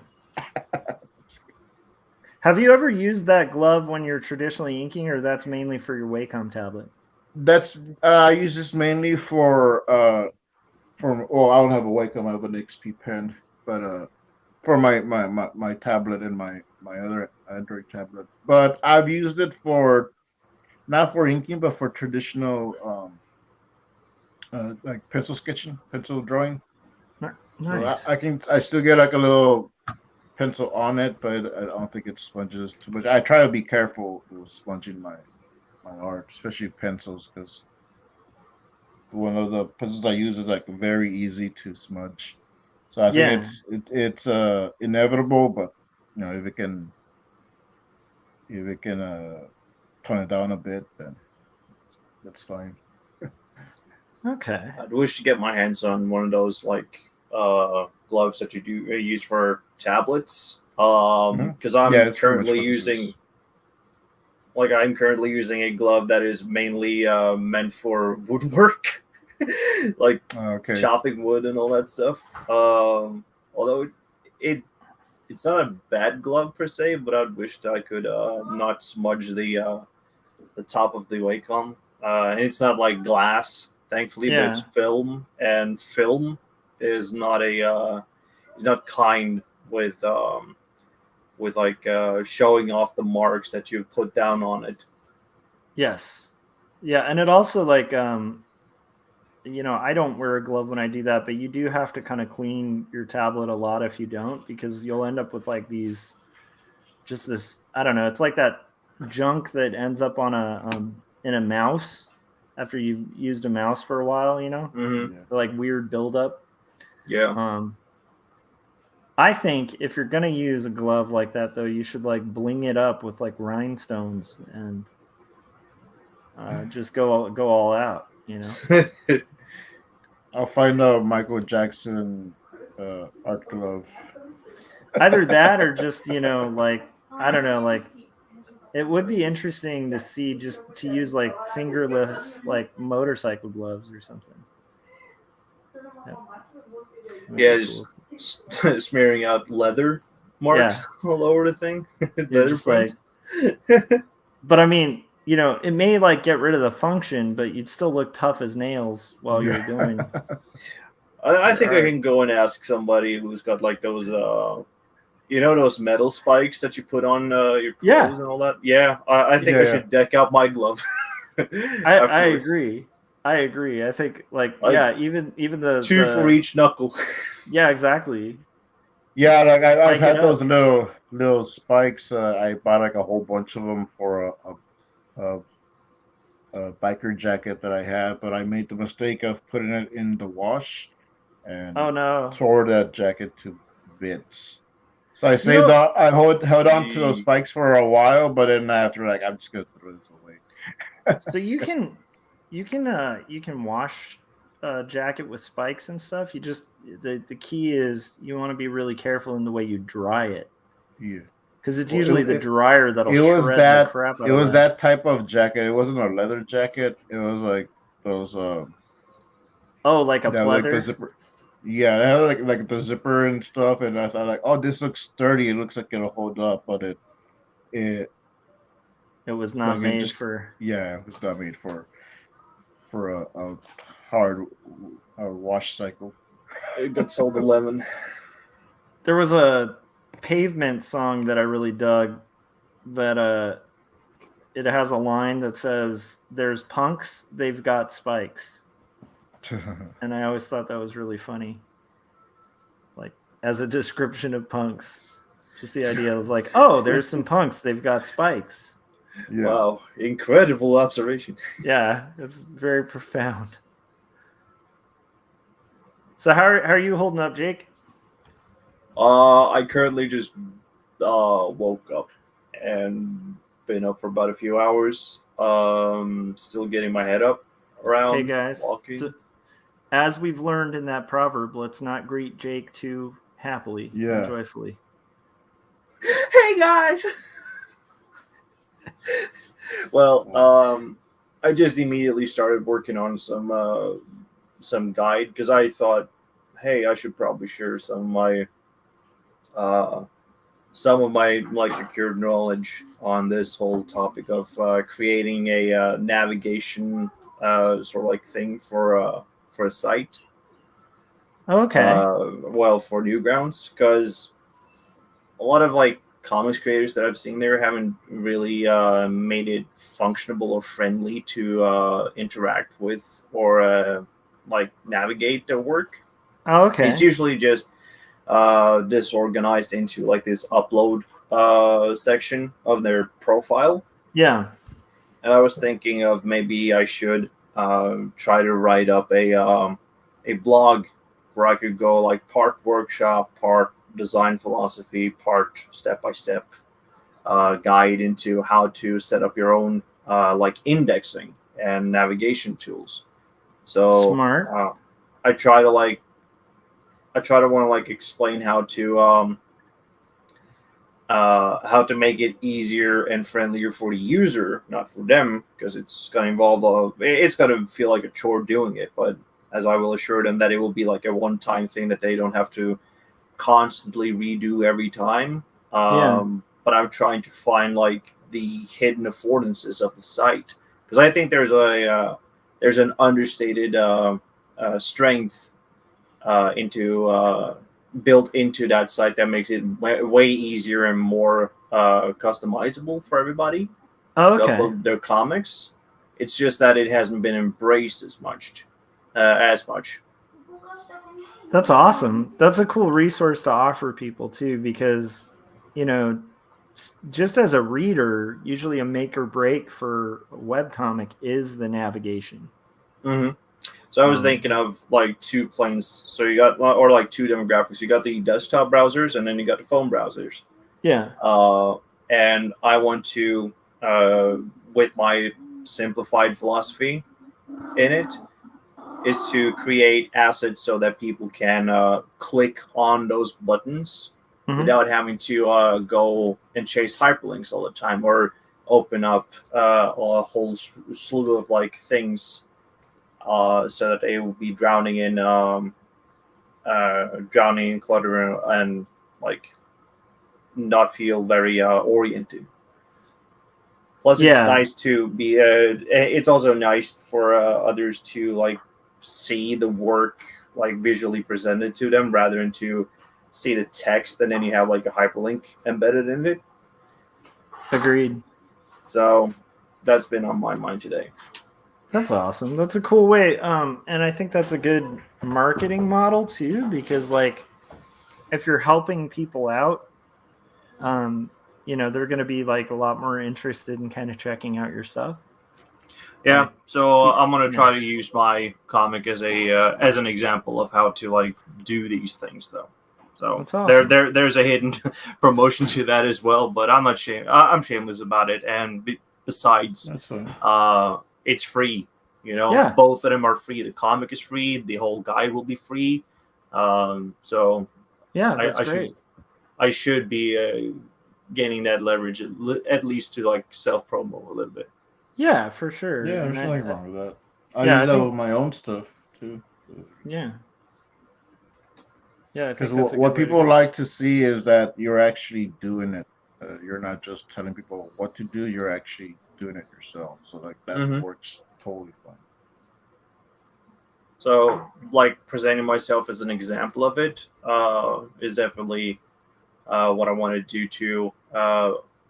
Have you ever used that glove when you're traditionally inking, or that's mainly for your Wacom tablet? That's I use this mainly for well, I don't have a Wacom, I have an XP pen, but for my tablet and my other Android tablet. But I've used it for not for inking, but for traditional like pencil sketching, pencil drawing. So Nice. I still get like a little pencil on it, but I don't think it sponges too much. I try to be careful with sponging my art, especially pencils, because one of the pencils I use is like very easy to smudge. So I think Yeah. it's inevitable, but you know if it can tone it down a bit, then that's fine. Okay. I'd wish to get my hands on one of those like gloves that you do use for tablets. Because Yeah, it's pretty much what this is. I'm currently using a glove that is mainly meant for woodwork, like Okay. chopping wood and all that stuff. Although it it's not a bad glove per se, but I'd wish that I could not smudge the top of the Wacom. And it's not like glass, thankfully, but it's Yeah. film, and film is not kind with like showing off the marks that you've put down on it. Yes. Yeah, and it also like I don't wear a glove when I do that, but you do have to kind of clean your tablet a lot if you don't, because you'll end up with like these just this, I don't know, it's like that junk that ends up on a in a mouse after you've used a mouse for a while, Mm-hmm. Yeah. like weird buildup. Yeah. I think if you're gonna use a glove like that, though, you should like bling it up with like rhinestones and just go all out. I'll find a Michael Jackson art glove. Either that or just like I don't know, like it would be interesting to see just to use like fingerless like motorcycle gloves or something. Yeah, just smearing out leather marks all over the thing. Leather just print. But I mean, it may like get rid of the function, but you'd still look tough as nails while you're doing. I think I can go and ask somebody who's got like those those metal spikes that you put on your clothes and all that. Yeah, I think I should deck out my glove. I agree. I think like even the two for each knuckle. Yeah, exactly. Yeah, like I've had those little spikes. I bought like a whole bunch of them for a biker jacket that I had, but I made the mistake of putting it in the wash and oh no, tore that jacket to bits. So I saved up. I held on to those spikes for a while, but then after, like, I'm just gonna throw this away. So you can wash a jacket with spikes and stuff. You just the key is you want to be really careful in the way you dry it. Yeah, because it's usually the dryer that'll shred the crap out of it. It was that type of jacket. It wasn't a leather jacket. It was like those. Like a pleather. Like the zipper. Yeah, it had like the zipper and stuff, and I thought like, oh, this looks sturdy. It looks like it'll hold up, but it was not made for. Yeah, it was not made for a hard wash cycle. It got sold to lemon. There was a Pavement song that I really dug. That it has a line that says, "There's punks, they've got spikes." And I always thought that was really funny. Like, as a description of punks. Just the idea of like, oh, there's some punks, they've got spikes. Yeah. Wow, incredible observation. Yeah, it's very profound. So how are you holding up, Jake? I currently just woke up and been up for about a few hours. Still getting my head up around. Okay, guys. Walking. So, as we've learned in that proverb, let's not greet Jake too happily and joyfully. Hey guys. Well, I just immediately started working on some guide because I thought, hey, I should probably share some of my some of my like accrued knowledge on this whole topic of creating a navigation sort of like thing for a site. Okay. Well, for Newgrounds, because a lot of like comics creators that I've seen there haven't really made it functionable or friendly to interact with or like navigate their work. It's Okay. usually just disorganized into like this upload section of their profile. Yeah. And I was thinking of maybe I should try to write up a blog where I could go like part workshop, part design philosophy, part step by step guide into how to set up your own like indexing and navigation tools. So Smart. I try to like I try to want to like explain how to make it easier and friendlier for the user, not for them, because it's going to involve it's going to feel like a chore doing it. But as I will assure them that it will be like a one-time thing that they don't have to constantly redo every time. Yeah. But I'm trying to find like the hidden affordances of the site because I think there's an understated strength into built into that site that makes it way easier and more customizable for everybody to Okay. upload their comics. It's just that it hasn't been embraced as much. As much. That's awesome. That's a cool resource to offer people too, because, you know, just as a reader, usually a make or break for a webcomic is the navigation. Mm-hmm. So I was thinking of like two planes. So you got, or like two demographics. You got the desktop browsers, and then you got the phone browsers. Yeah. And I want to, with my simplified philosophy in it, is to create assets so that people can click on those buttons without having to go and chase hyperlinks all the time or open up a whole slew of like things so that they will be drowning in clutter and like not feel very oriented. Plus, it's Yeah. nice to be. It's also nice for others to like see the work like visually presented to them rather than to see the text and then you have like a hyperlink embedded in it. Agreed. So that's been on my mind today. That's awesome. That's a cool way. And I think that's a good marketing model too, because like if you're helping people out, you know, they're going to be like a lot more interested in kind of checking out your stuff. Yeah, Like, so I'm gonna try to use my comic as an example of how to like do these things, though. So That's awesome. there's a hidden promotion to that as well, but I'm not I'm shameless about it. And besides, it's free. You know, Yeah. both of them are free. The comic is free. The whole guide will be free. So Yeah, that's great. I should be gaining that leverage at least to like self promo a little bit. Yeah, for sure. Yeah, And there's nothing wrong with that. I yeah, use I that think- with my own stuff too. yeah. Yeah, I think Because that's a what good way to people go. like to see is that you're actually doing it. You're not just telling people what to do. You're actually doing it yourself. So like that works totally fine. So like presenting myself as an example of it is definitely what I want to do to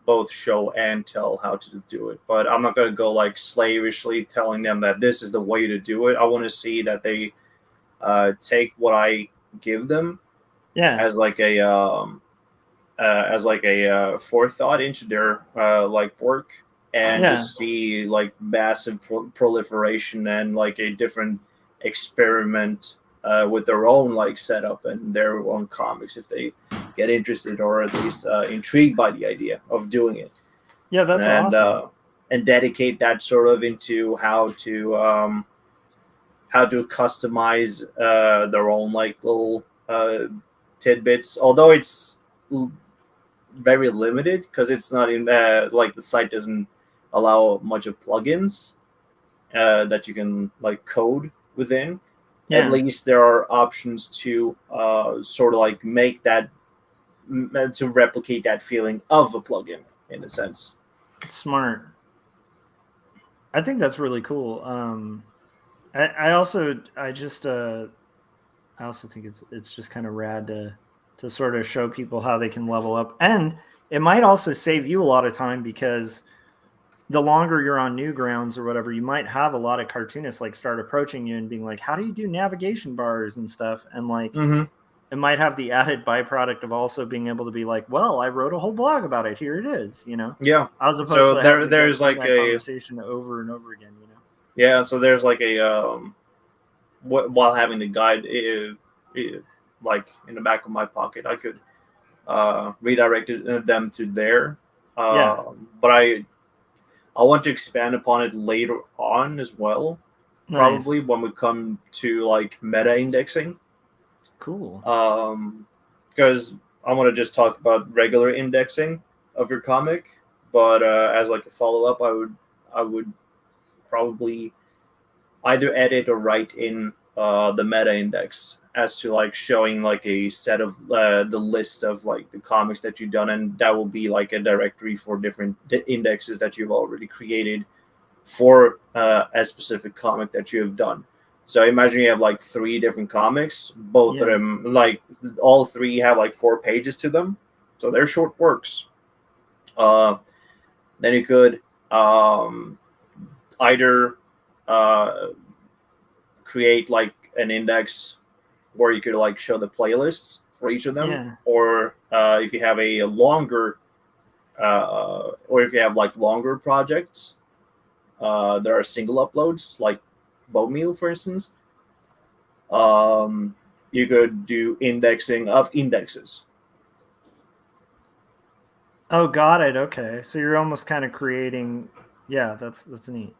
both show and tell how to do it. But I'm not going to go like slavishly telling them that this is the way to do it. I want to see that they take what I give them as like a forethought into their like work and just see like massive proliferation and like a different experiment with their own like setup and their own comics if they get interested or at least intrigued by the idea of doing it. Yeah, that's awesome. And dedicate that sort of into how to customize their own like little tidbits. Although it's very limited because it's not in like the site doesn't allow much of plugins that you can like code within. At least there are options to sort of like make that to replicate that feeling of a plugin in a sense. Smart. I think that's really cool. I also think it's just kind of rad to sort of show people how they can level up, and it might also save you a lot of time because the longer you're on Newgrounds or whatever, you might have a lot of cartoonists like start approaching you and being like, "How do you do navigation bars and stuff?" And like, it might have the added byproduct of also being able to be like, "Well, I wrote a whole blog about it. Here it is," you know. Yeah. As opposed So to having to there's go through like that conversation over and over again, you know. Yeah, so there's like while having the guide, like in the back of my pocket, I could redirect them to there. But I want to expand upon it later on as well. Probably Nice. when we come to like meta indexing. Cool. Because I want to just talk about regular indexing of your comic, but as like a follow up, I would probably either edit or write in the meta index as to like showing like a set of the list of like the comics that you've done, and that will be like a directory for different indexes that you've already created for a specific comic that you have done. So imagine you have like 3 different comics, both of them, like all 3 have like 4 pages to them, so they're short works. Then you could either create like an index where you could like show the playlists for each of them, or if you have a longer or if you have like longer projects, there are single uploads like Bowmeal, for instance. You could do indexing of indexes. Oh, got it. Okay, so you're almost kind of creating. Yeah, that's neat.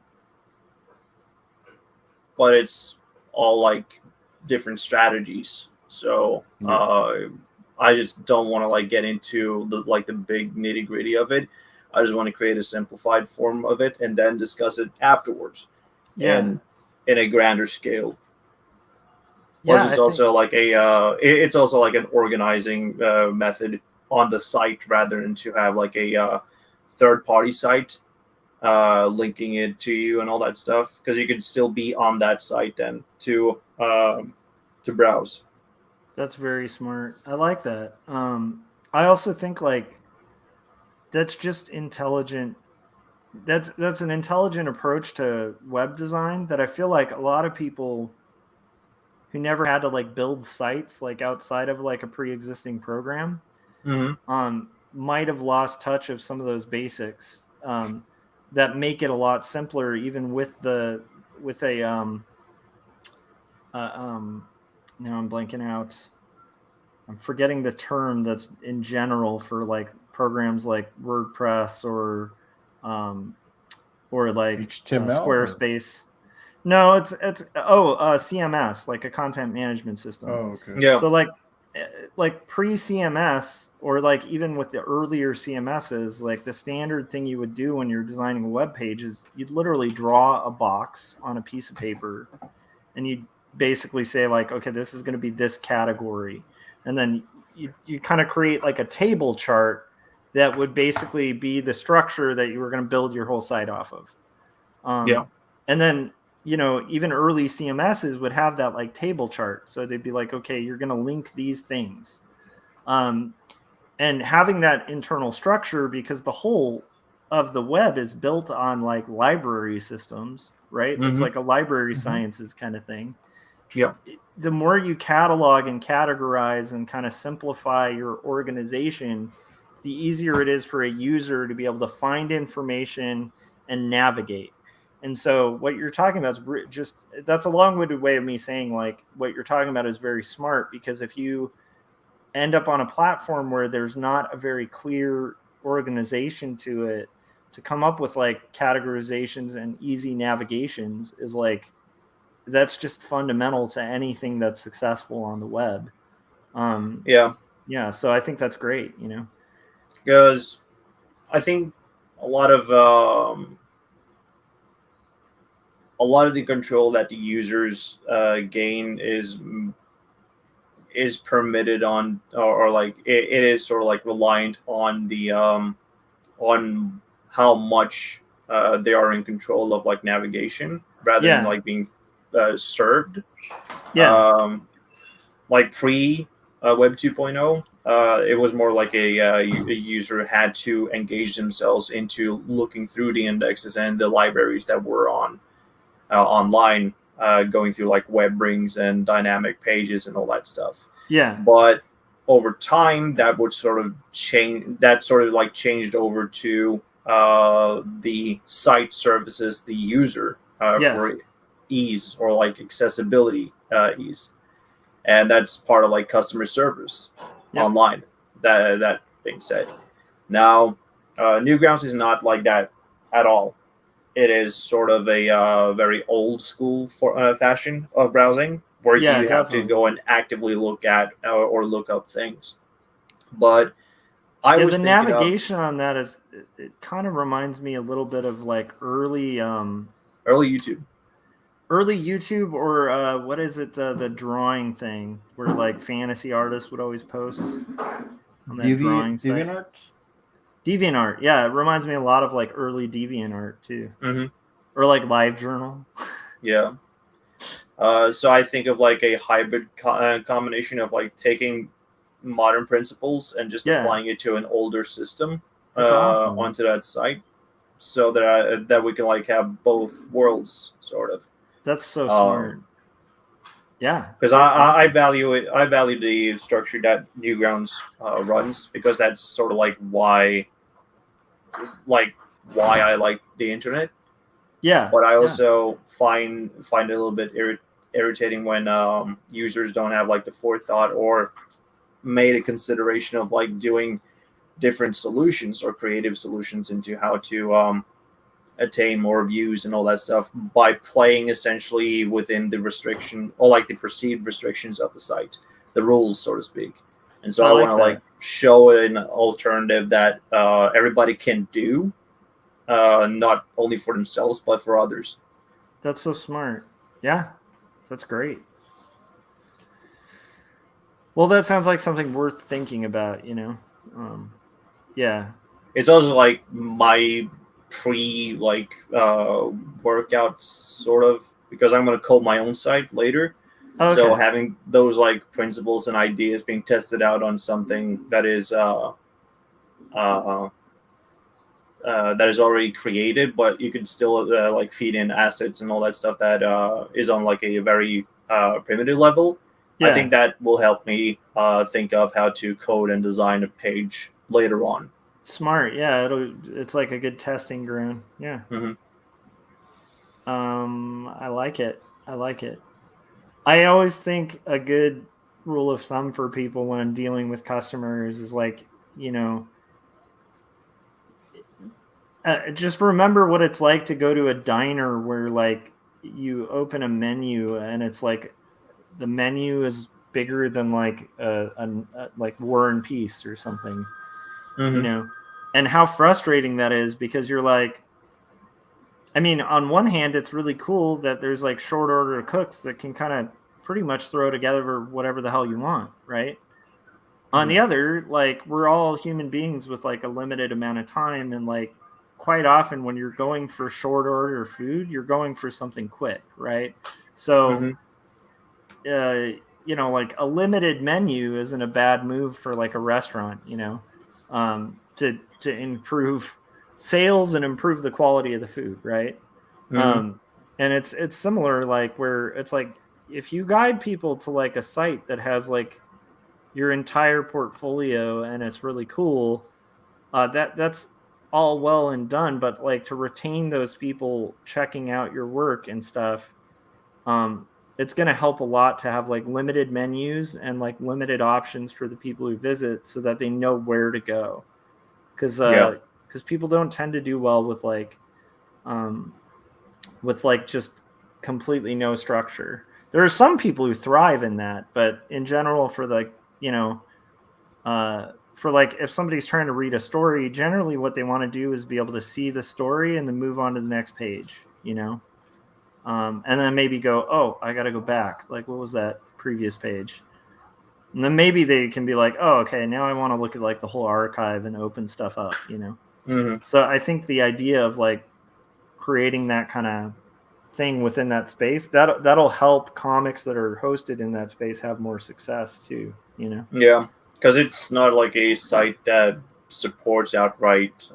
But it's all like different strategies. So I just don't want to like get into the big nitty gritty of it. I just want to create a simplified form of it and then discuss it afterwards. And in a grander scale. Plus, it's also like it's also like an organizing method on the site rather than to have like a third-party site linking it to you and all that stuff, because you could still be on that site and to browse. That's very smart. I like that. I also think like that's just intelligent. That's an intelligent approach to web design that I feel like a lot of people who never had to like build sites like outside of like a pre-existing program might have lost touch of some of those basics that make it a lot simpler, even with a now I'm blanking out. I'm forgetting the term that's in general for like programs like WordPress or like HTML Squarespace. No, it's CMS, like a content management system. Oh, okay. Yeah. So like pre-CMS or like even with the earlier CMSs, like the standard thing you would do when you're designing a web page is you'd literally draw a box on a piece of paper and you'd basically say like, okay, this is going to be this category. And then you kind of create like a table chart that would basically be the structure that you were going to build your whole site off of. And then, you know, even early CMSs would have that like table chart. So they'd be like, okay, you're going to link these things. And having that internal structure, because the whole of the web is built on like library systems, right? It's like a library sciences kind of thing. Yeah. The more you catalog and categorize and kind of simplify your organization, the easier it is for a user to be able to find information and navigate. And so what you're talking about is just, that's a long-winded way of me saying like what you're talking about is very smart, because if you end up on a platform where there's not a very clear organization to it, to come up with like categorizations and easy navigations is like, that's just fundamental to anything that's successful on the web. So I think that's great, you know, because I think a lot of the control that the users gain is permitted on, or like it is sort of like reliant on the on how much they are in control of like navigation rather than Yeah. like being served. Yeah. Like pre Web 2.0, it was more like a user had to engage themselves into looking through the indexes and the libraries that were on online, going through like web rings and dynamic pages and all that stuff. Yeah. But over time, that would sort of change. That sort of like changed over to the site services the user Yes. for ease or like accessibility ease, and that's part of like customer service Yep. online. That being said, now Newgrounds is not like that at all. It is sort of a very old school fashion of browsing where Yeah, you have to definitely. go and actively look at or look up things. But I Yeah, was the thinking of navigation on that is it kind of reminds me a little bit of like early early YouTube. YouTube or what is it, the drawing thing where like fantasy artists would always post on that drawing site. DeviantArt? DeviantArt, yeah, it reminds me a lot of like early DeviantArt too, Mm-hmm. or like LiveJournal. Yeah. So I think of like a hybrid combination of like taking modern principles and just Yeah. applying it to an older system That's awesome. onto that site, so that we can like have both worlds sort of. That's so smart. Yeah, because I value it. I value the structure that Newgrounds runs, because that's sort of like why I like the internet. Yeah, But I yeah. also find it a little bit irritating when users don't have like the forethought or made a consideration of like doing different solutions or creative solutions into how to attain more views and all that stuff by playing essentially within the restriction or like the perceived restrictions of the site, the rules, so to speak. And so I I like want to that. like show an alternative that everybody can do, not only for themselves but for others. That's so smart. Yeah, that's great. Well, that sounds like something worth thinking about, you know. Yeah. It's also like my workout sort of, because I'm going to code my own site later. Okay. So having those like principles and ideas being tested out on something that is already created, but you can still like feed in assets and all that stuff that is on like a very primitive level. Yeah. I think that will help me think of how to code and design a page later on. Smart. Yeah, it's like a good testing ground. Yeah. Mm-hmm. I like it. I always think a good rule of thumb for people when dealing with customers is like, you know, just remember what it's like to go to a diner where like you open a menu and it's like the menu is bigger than like a like War and Peace or something. Mm-hmm. You know, and how frustrating that is, because you're like, I mean, on one hand, it's really cool that there's like short order cooks that can kind of pretty much throw together whatever the hell you want, right? Mm-hmm. On the other, like, we're all human beings with like a limited amount of time, and like quite often when you're going for short order food, you're going for something quick, right? So, you know, like a limited menu isn't a bad move for like a restaurant, you know, to improve sales and improve the quality of the food, right? Mm-hmm. And it's similar, like where it's like if you guide people to like a site that has like your entire portfolio and it's really cool, that's all well and done, but like to retain those people checking out your work and stuff, it's going to help a lot to have like limited menus and like limited options for the people who visit, so that they know where to go. Because people don't tend to do well with like just completely no structure. There are some people who thrive in that, but in general, for like, you know, for like if somebody's trying to read a story, generally what they want to do is be able to see the story and then move on to the next page, you know. And then maybe go, oh, I got to go back. Like, what was that previous page? And then maybe they can be like, oh, okay, now I want to look at like the whole archive and open stuff up, you know? Mm-hmm. So I think the idea of like creating that kind of thing within that space, that'll help comics that are hosted in that space have more success too, you know? Yeah, because it's not like a site that supports outright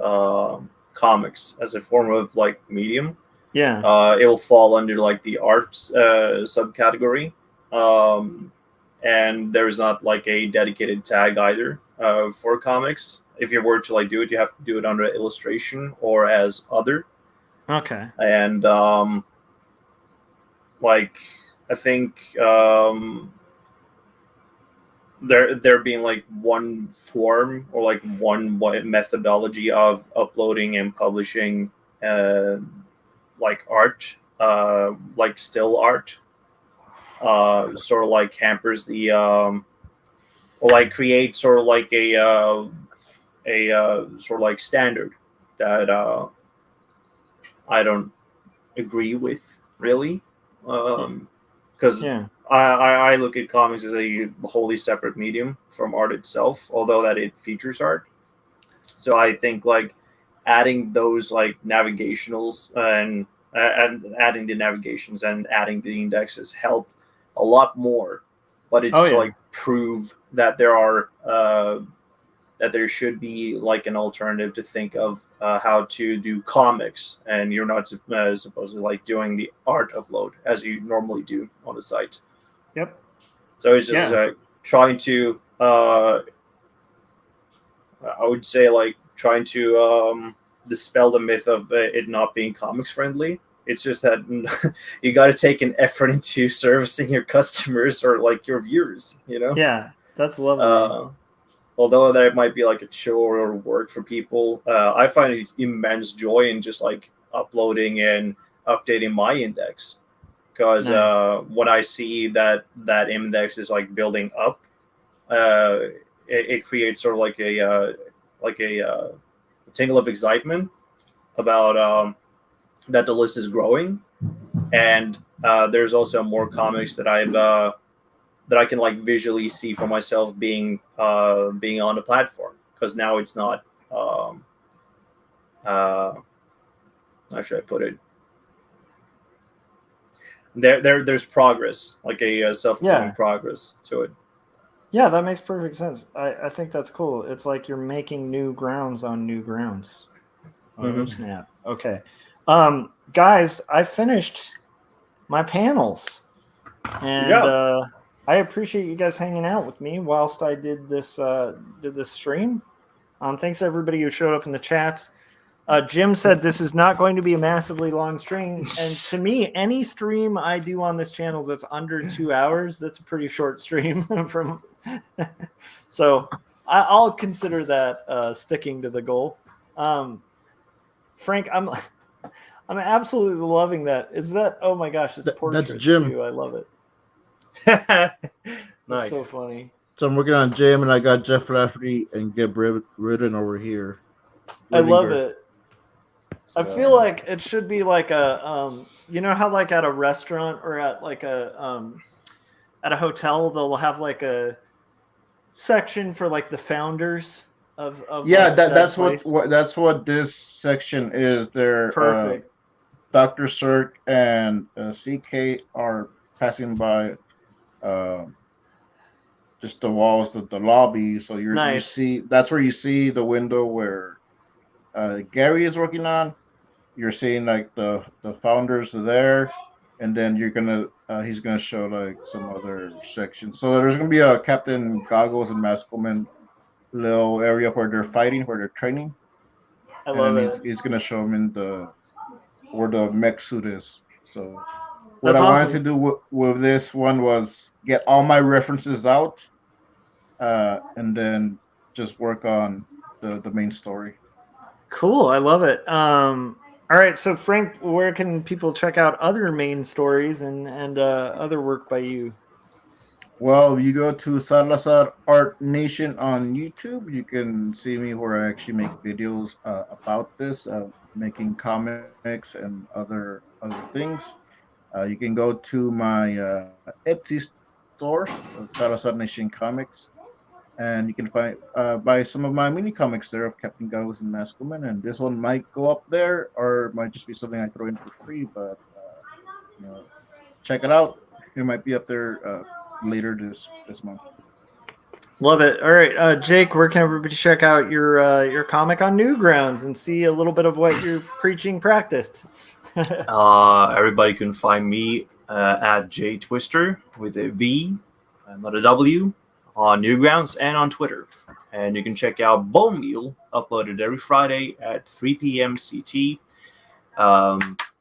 comics as a form of like medium. Yeah. It will fall under like the arts subcategory, and there's not like a dedicated tag either for comics. If you were to like do it, you have to do it under illustration or as other. Okay. And like I think there being like one form or like one methodology of uploading and publishing like art, like still art, sort of like hampers the or like create sort of like a sort of like standard that I don't agree with really, because Yeah. I look at comics as a wholly separate medium from art itself, although that it features art. So I think like adding those like navigationals and adding the navigations and adding the indexes help a lot more. But it's Oh, to yeah. like prove that there are that there should be like an alternative to think of how to do comics, and you're not supposedly like doing the art upload as you normally do on the site. Yep. So it's just Yeah. trying to, I would say, like trying to dispel the myth of it not being comics friendly. It's just that you got to take an effort into servicing your customers or like your viewers, you know? Yeah. That's lovely. Although that might be like a chore or work for people, I find immense joy in just like uploading and updating my index. Because Nice. when I see that index is like building up, uh, it creates sort of like a tingle of excitement about that the list is growing, and there's also more comics that I can like visually see for myself being on the platform, because now it's not uh, how should I put it, there's progress, like a self-fulfilling Yeah. progress to it. Yeah, that makes perfect sense. I think that's cool. It's like you're making new grounds on new grounds. Oh, Mm-hmm. snap. Okay. Guys, I finished my panels. And Yeah. I appreciate you guys hanging out with me whilst I did this stream. Thanks to everybody who showed up in the chats. Jim said this is not going to be a massively long stream, and to me, any stream I do on this channel that's under 2 hours, that's a pretty short stream. From so I'll consider that sticking to the goal. Frank, I'm absolutely loving that. Is that? Oh my gosh, it's portraits That's Jim. too. I love it. Nice. That's so funny. So I'm working on Jim, and I got Jeff Lafferty and Gib Ridden over here. I love Ridinger. it. I feel like it should be like a you know how like at a restaurant or at like a at a hotel they'll have like a section for like the founders of Yeah, like, said that's place. that's what this section is. There, Perfect. Dr. Cirque and CK are passing by just the walls of the lobby. So you Nice. see that's where you see the window where Gary is working on. You're seeing like the founders are there, and then you're gonna he's gonna show like some other sections. So there's gonna be a Captain Goggles and Maskellman little area where they're fighting, where they're training, I and love then it. he's gonna show them in the where the mech suit is. So what That's I wanted awesome. to do with this one was get all my references out, and then just work on the main story. Cool. I love it. All right, so Frank, where can people check out other main stories and other work by you? Well, if you go to Salazar Art Nation on YouTube, you can see me where I actually make videos about this, making comics and other things. You can go to my Etsy store. It's out of Submission Comics. And you can find buy some of my mini comics there of Captain Gauss and Maskwoman, and this one might go up there or it might just be something I throw in for free. But check it out. It might be up there later this month. Love it. All right, Jake, where can everybody check out your comic on Newgrounds and see a little bit of what you're preaching practiced? Everybody can find me at J Twister with a V, not a W, on Newgrounds and on Twitter. And you can check out Bone Meal, uploaded every Friday at 3 p.m. CT.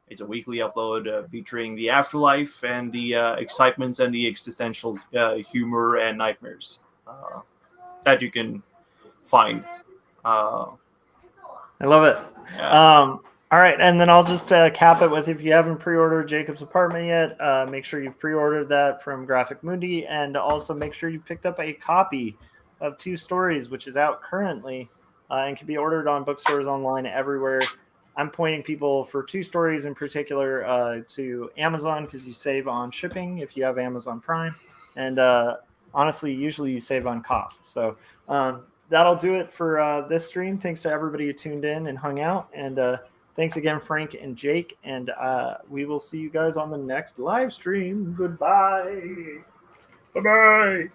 It's a weekly upload featuring the afterlife and the excitements and the existential humor and nightmares that you can find. I love it. Yeah. All right, and then I'll just cap it with, if you haven't pre-ordered Jacob's Apartment yet, make sure you've pre-ordered that from Graphic Mundi, and also make sure you picked up a copy of 2 Stories, which is out currently and can be ordered on bookstores online everywhere. I'm pointing people for 2 Stories in particular to Amazon because you save on shipping if you have Amazon Prime, and honestly, usually you save on costs. So that'll do it for this stream. Thanks to everybody who tuned in and hung out, and thanks again, Frank and Jake, and we will see you guys on the next live stream. Goodbye. Bye-bye.